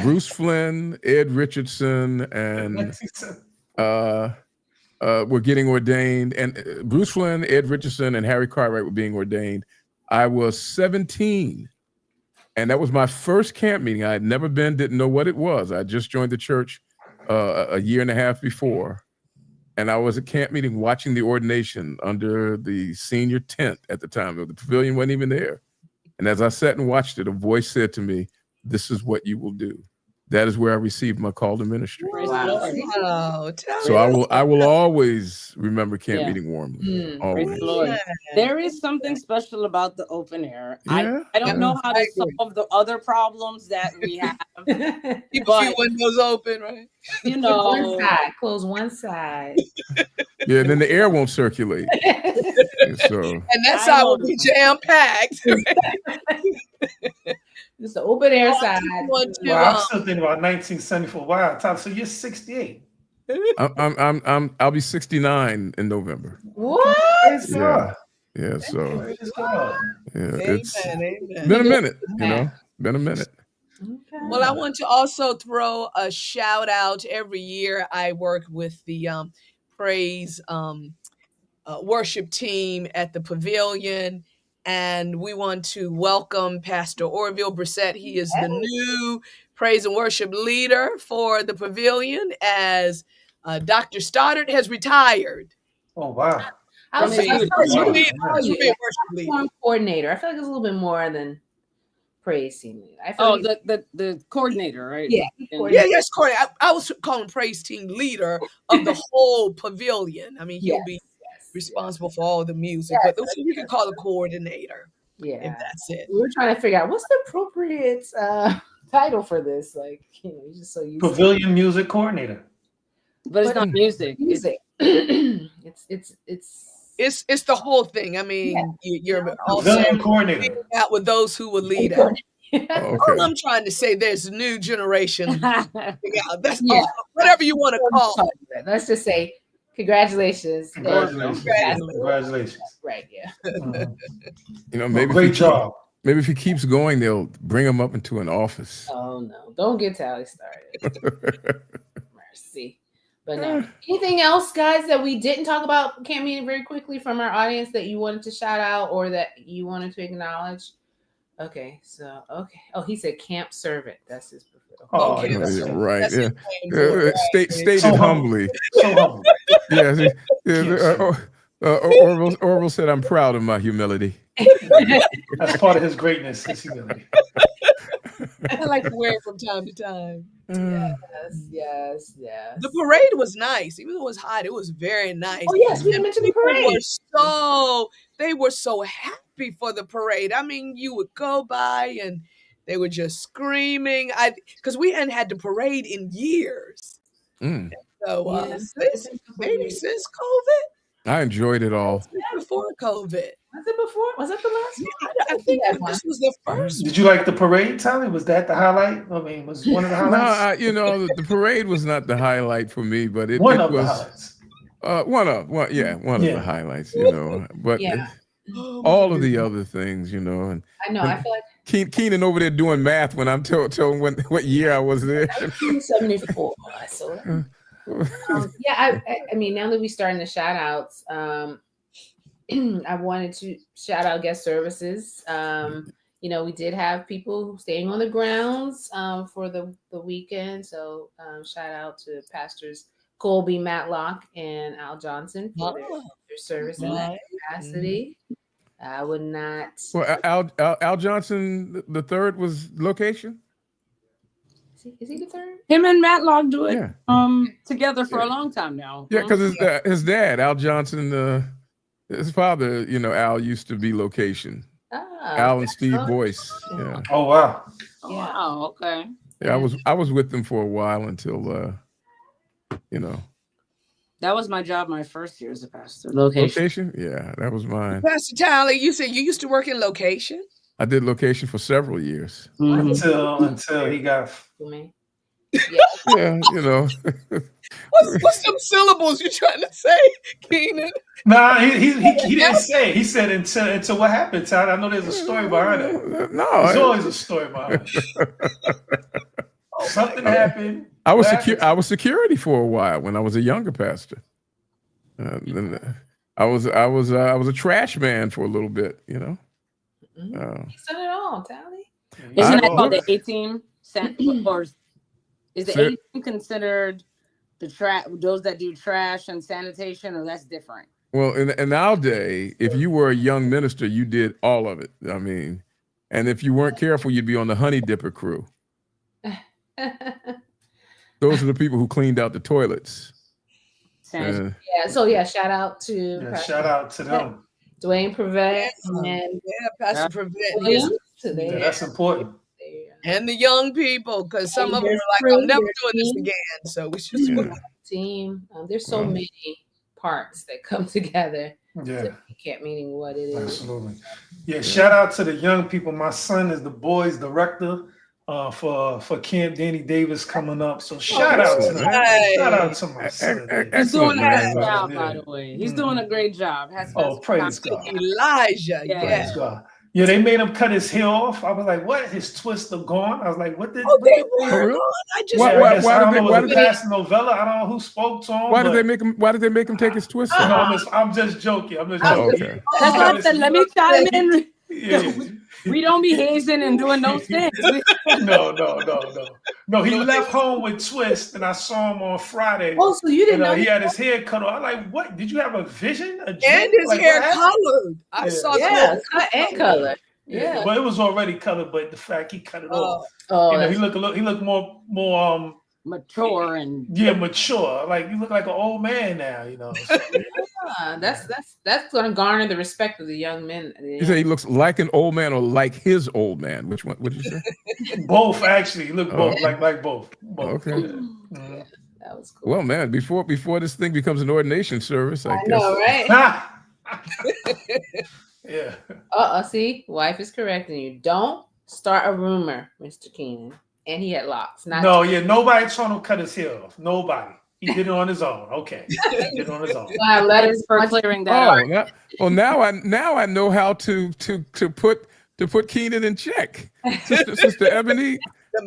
[SPEAKER 2] Bruce Flynn, Ed Richardson, and were getting ordained. And Bruce Flynn, Ed Richardson, and Harry Cartwright were being ordained. I was 17. And that was my first camp meeting. I had never been, didn't know what it was. I just joined the church a year and a half before. And I was at camp meeting watching the ordination under the senior tent at the time. The pavilion wasn't even there. And as I sat and watched it, a voice said to me, "This is what you will do." That is where I received my call to ministry.
[SPEAKER 5] Wow.
[SPEAKER 2] So I will always remember camp meeting warmly.
[SPEAKER 6] Praise
[SPEAKER 2] Always.
[SPEAKER 6] the Lord. There is something special about the open air.
[SPEAKER 2] Yeah,
[SPEAKER 6] I don't know how to solve the other problems that we have.
[SPEAKER 5] Keep a few windows open, right?
[SPEAKER 6] You know,
[SPEAKER 1] one side, close one side.
[SPEAKER 2] Yeah, then the air won't circulate. So,
[SPEAKER 5] and that side will be jam packed.
[SPEAKER 1] Just the open air side.
[SPEAKER 3] Well, I'm still thinking about 1974. Wow, Tom. So you're 68.
[SPEAKER 2] I'll be 69 in November.
[SPEAKER 1] What?
[SPEAKER 2] Yeah. So it's
[SPEAKER 5] Amen.
[SPEAKER 2] been a minute. You know, been a minute.
[SPEAKER 1] Okay.
[SPEAKER 5] Well, I want to also throw a shout out. Every year I work with the praise worship team at the pavilion, and we want to welcome Pastor Orville Brissett. He is the new praise and worship leader for the pavilion, as Dr. Stoddard has retired.
[SPEAKER 3] Oh, wow.
[SPEAKER 1] I was
[SPEAKER 5] worship
[SPEAKER 1] coordinator. I feel like it's a little bit more than praise team leader. I
[SPEAKER 6] feel the coordinator, right?
[SPEAKER 1] Yeah.
[SPEAKER 5] Yes, coordinator. I was calling praise team leader of the whole pavilion. I mean, he'll be responsible for all the music, but we can call a coordinator.
[SPEAKER 1] Yeah,
[SPEAKER 5] if that's it.
[SPEAKER 1] We were trying to figure out what's the appropriate title for this. Like, you know, just so you
[SPEAKER 3] pavilion music coordinator.
[SPEAKER 6] But it's not music.
[SPEAKER 1] Music.
[SPEAKER 5] It's the whole thing. I mean, you're also
[SPEAKER 3] coordinator
[SPEAKER 5] out with those who will lead it. All I'm trying to say, there's a new generation. That's all, whatever you want to call
[SPEAKER 1] it. Let's just say congratulations.
[SPEAKER 3] Congratulations.
[SPEAKER 1] Right, yeah.
[SPEAKER 2] You know, maybe
[SPEAKER 3] great job.
[SPEAKER 2] Maybe if he keeps going, they'll bring him up into an office.
[SPEAKER 1] Oh no, don't get Tally started. Mercy. But no. Anything else, guys, that we didn't talk about camp meeting very quickly from our audience that you wanted to shout out or that you wanted to acknowledge? Okay, so Oh, he said camp servant. That's his preferred.
[SPEAKER 2] Right. Yeah. Stated humbly.
[SPEAKER 3] So humble.
[SPEAKER 2] Orville said, "I'm proud of my humility."
[SPEAKER 3] That's part of his greatness, his humility.
[SPEAKER 5] I like to wear it from time to time.
[SPEAKER 1] Yes.
[SPEAKER 5] The parade was nice. Even though it was hot, it was very nice.
[SPEAKER 1] Oh, yes, we didn't mention the parade.
[SPEAKER 5] They were so happy. happy for the parade. I mean, you would go by and they were just screaming. Because we hadn't had the parade in years.
[SPEAKER 2] Mm.
[SPEAKER 5] So maybe
[SPEAKER 1] since
[SPEAKER 5] since COVID.
[SPEAKER 2] I enjoyed it all.
[SPEAKER 5] Before COVID.
[SPEAKER 1] Was it before? Was that the last one?
[SPEAKER 5] I think this was the first.
[SPEAKER 3] Did you like the parade, Tally? Was that the highlight? I mean, was one of the highlights?
[SPEAKER 2] No, the parade was not the highlight for me, but it
[SPEAKER 3] One of the
[SPEAKER 2] was
[SPEAKER 3] highlights.
[SPEAKER 2] one of the highlights, But all of the other things, and
[SPEAKER 1] I know. I feel like
[SPEAKER 2] Keenan over there doing math when I'm told what year I was there.
[SPEAKER 1] 1974. So I mean, now that we're starting the shout outs, I wanted to shout out guest services. We did have people staying on the grounds for the weekend. So shout out to Pastors Colby Matlock and Al Johnson for their service in that capacity. I would not.
[SPEAKER 2] Well, Al Johnson the third was location.
[SPEAKER 1] Is he the third?
[SPEAKER 6] Him and Matlock do it together for a long time now.
[SPEAKER 2] Yeah, because his dad, Al Johnson, his father, Al used to be location. Al and Steve Boyce. Yeah.
[SPEAKER 3] Oh wow.
[SPEAKER 6] Yeah. Oh, okay.
[SPEAKER 2] Yeah, I was with them for a while until
[SPEAKER 6] That was my job my first year as a pastor. Location?
[SPEAKER 2] Yeah, that was mine.
[SPEAKER 5] Pastor Tally, you said you used to work in location?
[SPEAKER 2] I did location for several years.
[SPEAKER 3] Mm-hmm. Until he got
[SPEAKER 2] yeah,
[SPEAKER 5] What's some syllables you trying to say, Keenan?
[SPEAKER 3] Nah, he didn't say it. He said until what happened, Todd. I know there's a story behind it.
[SPEAKER 2] No,
[SPEAKER 3] there's always a story behind it. Something happened.
[SPEAKER 2] I was security for a while when I was a younger pastor. I was a trash man for a little bit,
[SPEAKER 1] He's done it all, Tally.
[SPEAKER 6] Isn't that called the A-team? Or is the A-team considered those that do trash and sanitation, or that's different?
[SPEAKER 2] Well, in our day, if you were a young minister, you did all of it. I mean, and if you weren't careful, you'd be on the honey dipper crew. Those are the people who cleaned out the toilets.
[SPEAKER 1] Shout out to
[SPEAKER 3] them.
[SPEAKER 1] Dwayne Prevet and
[SPEAKER 5] Pastor Prevet.
[SPEAKER 3] That's important.
[SPEAKER 5] And the young people, because some of them are like, I'm never doing this again. So we should
[SPEAKER 1] team. There's so many parts that come together.
[SPEAKER 3] Yeah.
[SPEAKER 1] To make meaning what it is.
[SPEAKER 3] Absolutely. Yeah. Shout out to the young people. My son is the boys director for Camp Danny Davis coming up. So shout out to them. Shout out to my son.
[SPEAKER 6] He's doing a great job, by the way. He's doing a great job.
[SPEAKER 3] Praise God.
[SPEAKER 5] Elijah.
[SPEAKER 3] Praise God. Yeah, they made him cut his hair off. I was like, "What? His twists are gone." I was like, "What did?"
[SPEAKER 5] They were gone. I just
[SPEAKER 3] why did Pastor Novella? I don't know who spoke to him.
[SPEAKER 2] Why did they make him take his twist off?
[SPEAKER 3] I'm just joking.
[SPEAKER 2] Okay.
[SPEAKER 6] That's what I said. Let me chime in. Yeah. We don't be hazing and doing those things.
[SPEAKER 3] No. He left home with twists, and I saw him on Friday.
[SPEAKER 1] Oh, so you didn't know?
[SPEAKER 3] He had his hair cut off. I'm like, what? Did you have a vision?
[SPEAKER 5] And his hair colored. I saw
[SPEAKER 1] cut and color.
[SPEAKER 3] Yeah, but it was already colored. But the fact he cut it off, he looked more
[SPEAKER 6] mature and
[SPEAKER 3] mature. Like you look like an old man now. So.
[SPEAKER 1] That's going to garner the respect of the young men.
[SPEAKER 2] You say he looks like an old man or like his old man? Which one? What did you say?
[SPEAKER 3] Both, actually. He looked both like both.
[SPEAKER 2] Okay.
[SPEAKER 1] Yeah. That was cool.
[SPEAKER 2] Well, man, before this thing becomes an ordination service, I guess.
[SPEAKER 1] know, right?
[SPEAKER 3] Yeah.
[SPEAKER 1] See, wife is correcting you. Don't start a rumor, Mr. Keenan. And he had locks.
[SPEAKER 3] Nobody told him to cut his hair off. Nobody. He did it on his own. Okay. He did it on his own.
[SPEAKER 6] Letters for clearing that.
[SPEAKER 2] Now I know how to put Keenan in check. Sister Ebony,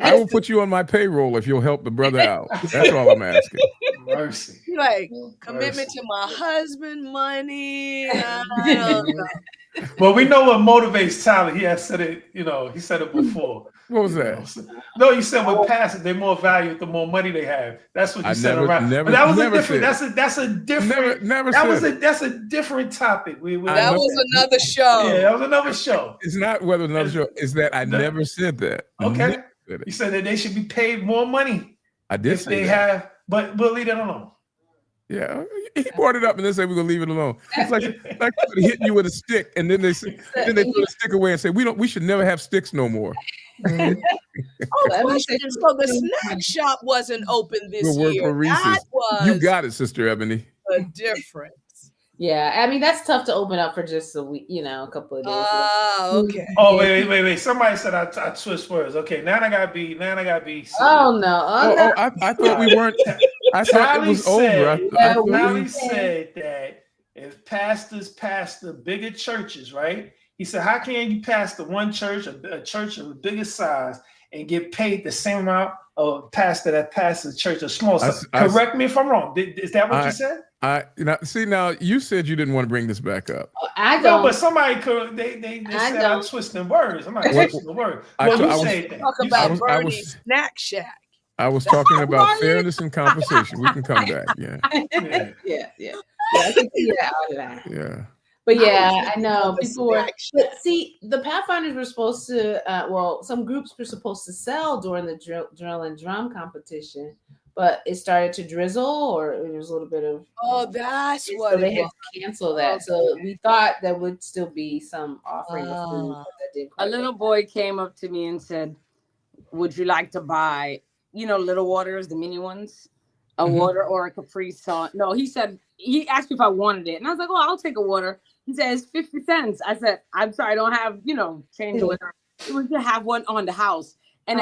[SPEAKER 2] I will put you on my payroll if you'll help the brother out. That's all I'm asking.
[SPEAKER 3] Mercy.
[SPEAKER 5] Like commitment to my husband, money.
[SPEAKER 3] Well, we know what motivates Tyler. He has said it, he said it before.
[SPEAKER 2] What was that?
[SPEAKER 3] No, you said with pastors, they're more valued the more money they have. That's what you said around. But that was a different. That's a different. That's a different topic.
[SPEAKER 5] That was another show.
[SPEAKER 3] Yeah, that was another show.
[SPEAKER 2] It's not whether another show. It's that I never said that.
[SPEAKER 3] Okay. You said that they should be paid more money.
[SPEAKER 2] I did
[SPEAKER 3] if
[SPEAKER 2] say
[SPEAKER 3] they
[SPEAKER 2] that.
[SPEAKER 3] have, but we'll leave that alone.
[SPEAKER 2] Yeah, he brought it up and then said we're gonna leave it alone. It's like somebody hitting you with a stick, and then they throw the stick away and say we should never have sticks no more.
[SPEAKER 5] Question. So the snack shop wasn't open this
[SPEAKER 2] We'll work
[SPEAKER 5] year.
[SPEAKER 2] for Reese's.
[SPEAKER 5] That was
[SPEAKER 2] You got it, Sister Ebony.
[SPEAKER 5] a difference.
[SPEAKER 1] Yeah, I mean that's tough to open up for just a week, a couple of days.
[SPEAKER 5] Okay.
[SPEAKER 3] Oh wait. Somebody said I twist words. Okay, now I gotta be.
[SPEAKER 1] Oh no!
[SPEAKER 2] I thought we weren't. I thought it was over.
[SPEAKER 3] Tally said that if pastors pastor bigger churches, right? He said, how can you pastor one church, a church of the biggest size, and get paid the same amount of a pastor that pastors a church of small size? Correct me if I'm wrong. Is that what you said?
[SPEAKER 2] Now you said you didn't want to bring this back up.
[SPEAKER 1] I don't.
[SPEAKER 3] No, but somebody could. They said I'm twisting words. I'm not twisting the word.
[SPEAKER 5] Talk about Bernie's snack shack.
[SPEAKER 2] I was talking about fairness and conversation. We can come back. Yeah.
[SPEAKER 1] Yeah. I can see that out of that.
[SPEAKER 2] Yeah.
[SPEAKER 1] But yeah, I know people were. But see, the Pathfinders were supposed to. Some groups were supposed to sell during the drill and drum competition, but it started to drizzle, or it was a little bit of.
[SPEAKER 5] Oh, that's what.
[SPEAKER 1] So they had to cancel that. So we thought there would still be some offering of food, but that didn't.
[SPEAKER 6] A little boy came up to me and said, "Would you like to buy, little waters, the mini ones, a water or a Capri Sun?" No, he said he asked me if I wanted it, and I was like, "Oh, I'll take a water." He said, "It's 50 cents." I said, "I'm sorry, I don't have, change with her. We could have one on the house." And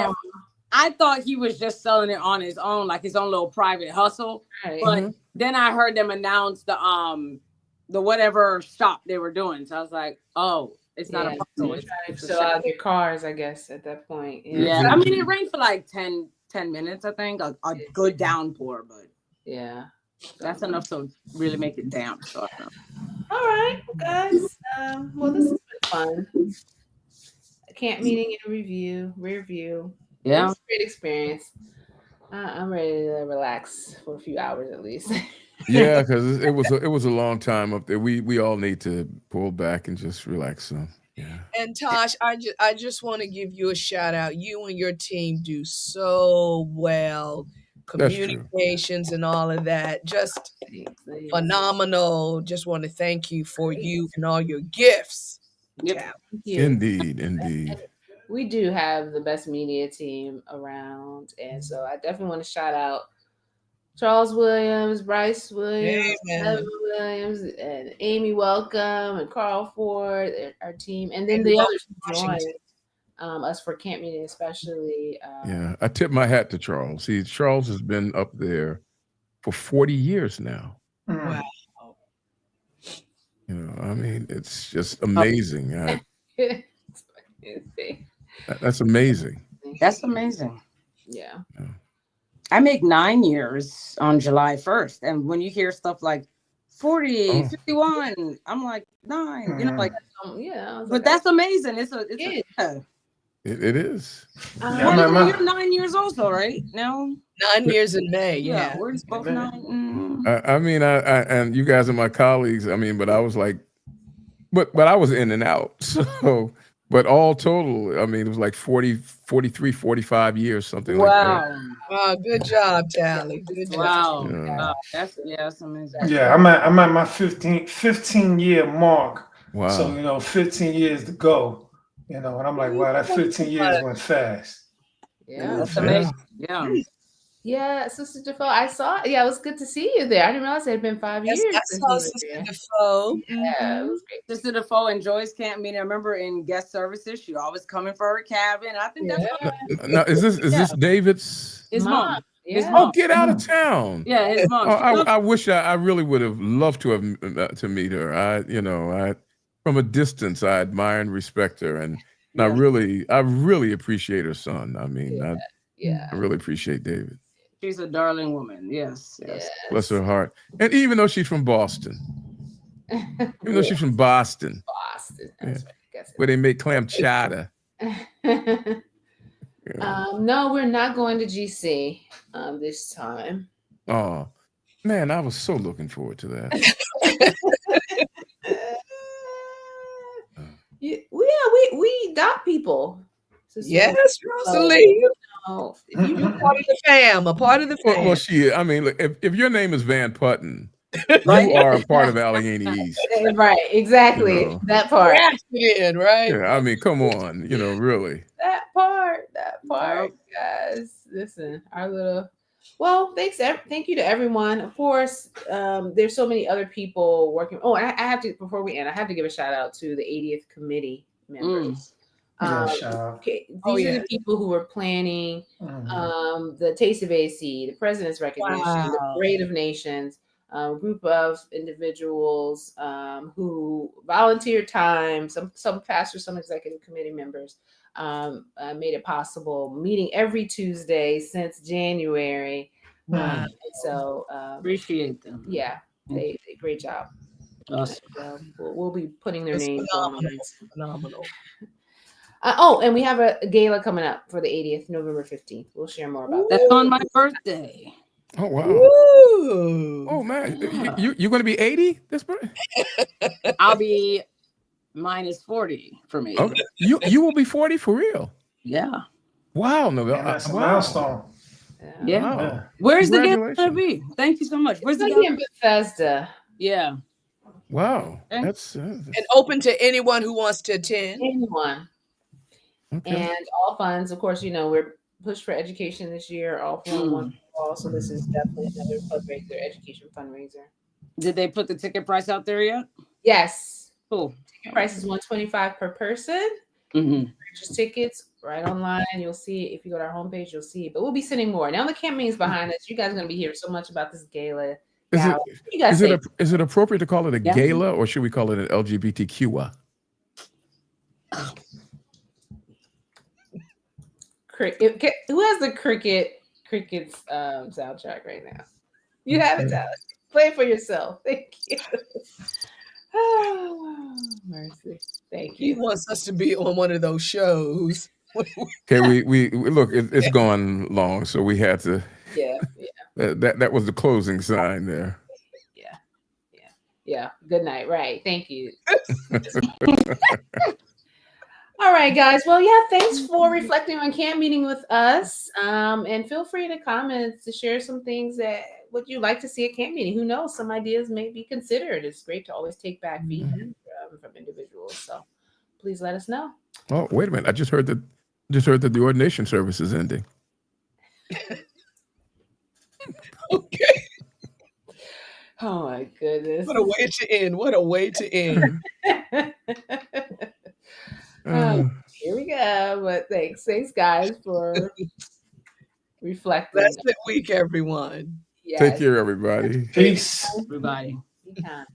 [SPEAKER 6] I thought he was just selling it on his own, like his own little private hustle. Right. But then I heard them announce the whatever shop they were doing. So I was like, "Oh, it's not a hustle."
[SPEAKER 1] It's trying to sell out their cars, I guess, at that point.
[SPEAKER 6] Yeah. I mean, it rained for like 10 minutes, I think, a good downpour, but
[SPEAKER 1] yeah.
[SPEAKER 6] That's enough to really make it damp. So
[SPEAKER 1] all right, guys. This has been fun. Camp meeting and Rearview.
[SPEAKER 6] Yeah,
[SPEAKER 1] it was a great experience. I'm ready to relax for a few hours at least.
[SPEAKER 2] Yeah, because it was a long time up there. We all need to pull back and just relax some. Yeah.
[SPEAKER 5] And Tosh, I just want to give you a shout out. You and your team do so well. Communications and all of that, just phenomenal. Just want to thank you for you and all your gifts.
[SPEAKER 6] Yep.
[SPEAKER 2] Indeed.
[SPEAKER 1] We do have the best media team around, and so I definitely want to shout out Charles Williams, Bryce Williams, Evan Williams, and Amy Welcome, and Carl Ford, our team, and then the others who joined us for camp meeting, especially.
[SPEAKER 2] I tip my hat to Charles. Charles has been up there for 40 years now.
[SPEAKER 5] Wow.
[SPEAKER 2] I mean, it's just amazing. That's amazing.
[SPEAKER 6] That's amazing.
[SPEAKER 1] Yeah.
[SPEAKER 6] I make 9 years on July 1st. And when you hear stuff like 40, 51, I'm like 9, but that's amazing.
[SPEAKER 2] It is.
[SPEAKER 6] You're 9 years also, right? Now
[SPEAKER 5] 9 years in May. Yeah,
[SPEAKER 6] we're both 9.
[SPEAKER 2] I mean, and you guys are my colleagues. I mean, but I was like, but I was in and out. So, but all total, I mean, it was like 40, 43, 45 years, something like that.
[SPEAKER 5] Wow, good job, Tally. Good job.
[SPEAKER 6] Wow. That's amazing.
[SPEAKER 3] Yeah, I'm at my 15 year mark.
[SPEAKER 2] Wow.
[SPEAKER 3] So 15 years to go. And I'm like, wow, that 15 years went fast.
[SPEAKER 1] Yeah,
[SPEAKER 6] that's amazing.
[SPEAKER 1] Yeah, Sister Defoe, I saw. Yeah, it was good to see you there. I didn't realize it had been 5 years.
[SPEAKER 5] I saw Sister Defoe.
[SPEAKER 1] Yeah, it was great.
[SPEAKER 6] Sister Defoe enjoys camp meeting. I remember in guest services, she always coming for her cabin. I think that's
[SPEAKER 2] now. Is this David's?
[SPEAKER 6] His mom.
[SPEAKER 1] Yeah.
[SPEAKER 2] Oh, get out of town.
[SPEAKER 6] Yeah, his mom.
[SPEAKER 2] I wish I really would have loved to have to meet her. I from a distance, I admire and respect her, and I really appreciate her son. I mean, I really appreciate David.
[SPEAKER 6] She's a darling woman. Yes.
[SPEAKER 2] Bless her heart. And even though she's from Boston, That's
[SPEAKER 1] right.
[SPEAKER 2] Where they make clam chowder.
[SPEAKER 1] No, we're not going to GC this time.
[SPEAKER 2] Oh man, I was so looking forward to that.
[SPEAKER 1] We got people.
[SPEAKER 5] Yes, Rosalie.
[SPEAKER 1] Oh, if you
[SPEAKER 5] You're part of the fam, a part of the
[SPEAKER 2] Well,
[SPEAKER 5] fam.
[SPEAKER 2] she. I mean, look, if your name is Van Putton,
[SPEAKER 6] Right.
[SPEAKER 2] you are a part of Allegheny East.
[SPEAKER 1] right, exactly.
[SPEAKER 2] You know.
[SPEAKER 1] That part.
[SPEAKER 5] Grafted in, right?
[SPEAKER 2] Yeah, I mean, come on, really.
[SPEAKER 1] That part, guys. Listen, our little. Well, thank you to everyone. Of course, there's so many other people working. Oh, I have to before we end. I have to give a shout out to the 80th committee members. Okay, these are the people who were planning the Taste of AC, the President's Recognition, the Parade of Nations. Group of individuals who volunteered time, some pastors, some executive committee members, made it possible. Meeting every Tuesday since January. So
[SPEAKER 6] appreciate them.
[SPEAKER 1] Yeah, they great job.
[SPEAKER 6] Awesome.
[SPEAKER 1] We'll be putting their names on.
[SPEAKER 5] Phenomenal.
[SPEAKER 1] And we have a gala coming up for the 80th, November 15th. We'll share more about that.
[SPEAKER 6] That's on my birthday.
[SPEAKER 2] Oh wow!
[SPEAKER 5] Woo.
[SPEAKER 2] Oh man, you're going to be 80 this birthday?
[SPEAKER 6] I'll be minus 40 for me.
[SPEAKER 2] Okay. You will be 40 for real?
[SPEAKER 6] Yeah.
[SPEAKER 2] Wow, no,
[SPEAKER 3] that's a milestone.
[SPEAKER 6] Yeah.
[SPEAKER 2] Wow.
[SPEAKER 6] Where's the gala going to be? Thank you so much. Where's the gala?
[SPEAKER 1] In Bethesda.
[SPEAKER 6] Yeah.
[SPEAKER 2] Wow, that's
[SPEAKER 5] and open to anyone who wants to attend.
[SPEAKER 1] Anyone.
[SPEAKER 2] okay.
[SPEAKER 1] And all funds, of course, we're pushed for education this year, all for one for all. So this is definitely another fundraiser, education fundraiser.
[SPEAKER 6] Did they put the ticket price out there yet?
[SPEAKER 1] Yes.
[SPEAKER 6] Cool.
[SPEAKER 1] Ticket price is $125 per person. Purchase tickets right online. You'll see it. If you go to our homepage, you'll see it. But we'll be sending more. Now the campaign's behind us. You guys are going to be hearing so much about this gala.
[SPEAKER 2] Is it appropriate to call it a gala, or should we call it an LGBTQ?
[SPEAKER 1] Who has the Cricket's soundtrack right now? You have it, Alex. Play it for yourself. Thank you. Oh, mercy. Thank you.
[SPEAKER 5] He wants us to be on one of those shows.
[SPEAKER 2] Okay, we look. It's gone long, so we had to.
[SPEAKER 1] Yeah.
[SPEAKER 2] That was the closing sign there.
[SPEAKER 1] Yeah. Good night. Right. Thank you. All right, guys. Well, thanks for reflecting on camp meeting with us. And feel free to comment to share some things that what you'd like to see at camp meeting. Who knows? Some ideas may be considered. It's great to always take back feedback from individuals. So please let us know.
[SPEAKER 2] Oh, wait a minute. I just heard that the ordination service is ending.
[SPEAKER 5] Okay.
[SPEAKER 1] Oh my goodness.
[SPEAKER 5] What a way to end. What a way to end.
[SPEAKER 1] Here we go. But thanks guys for reflecting.
[SPEAKER 5] Blessed week, everyone.
[SPEAKER 2] Take care, everybody.
[SPEAKER 3] Peace.
[SPEAKER 6] Everybody.
[SPEAKER 1] Be kind.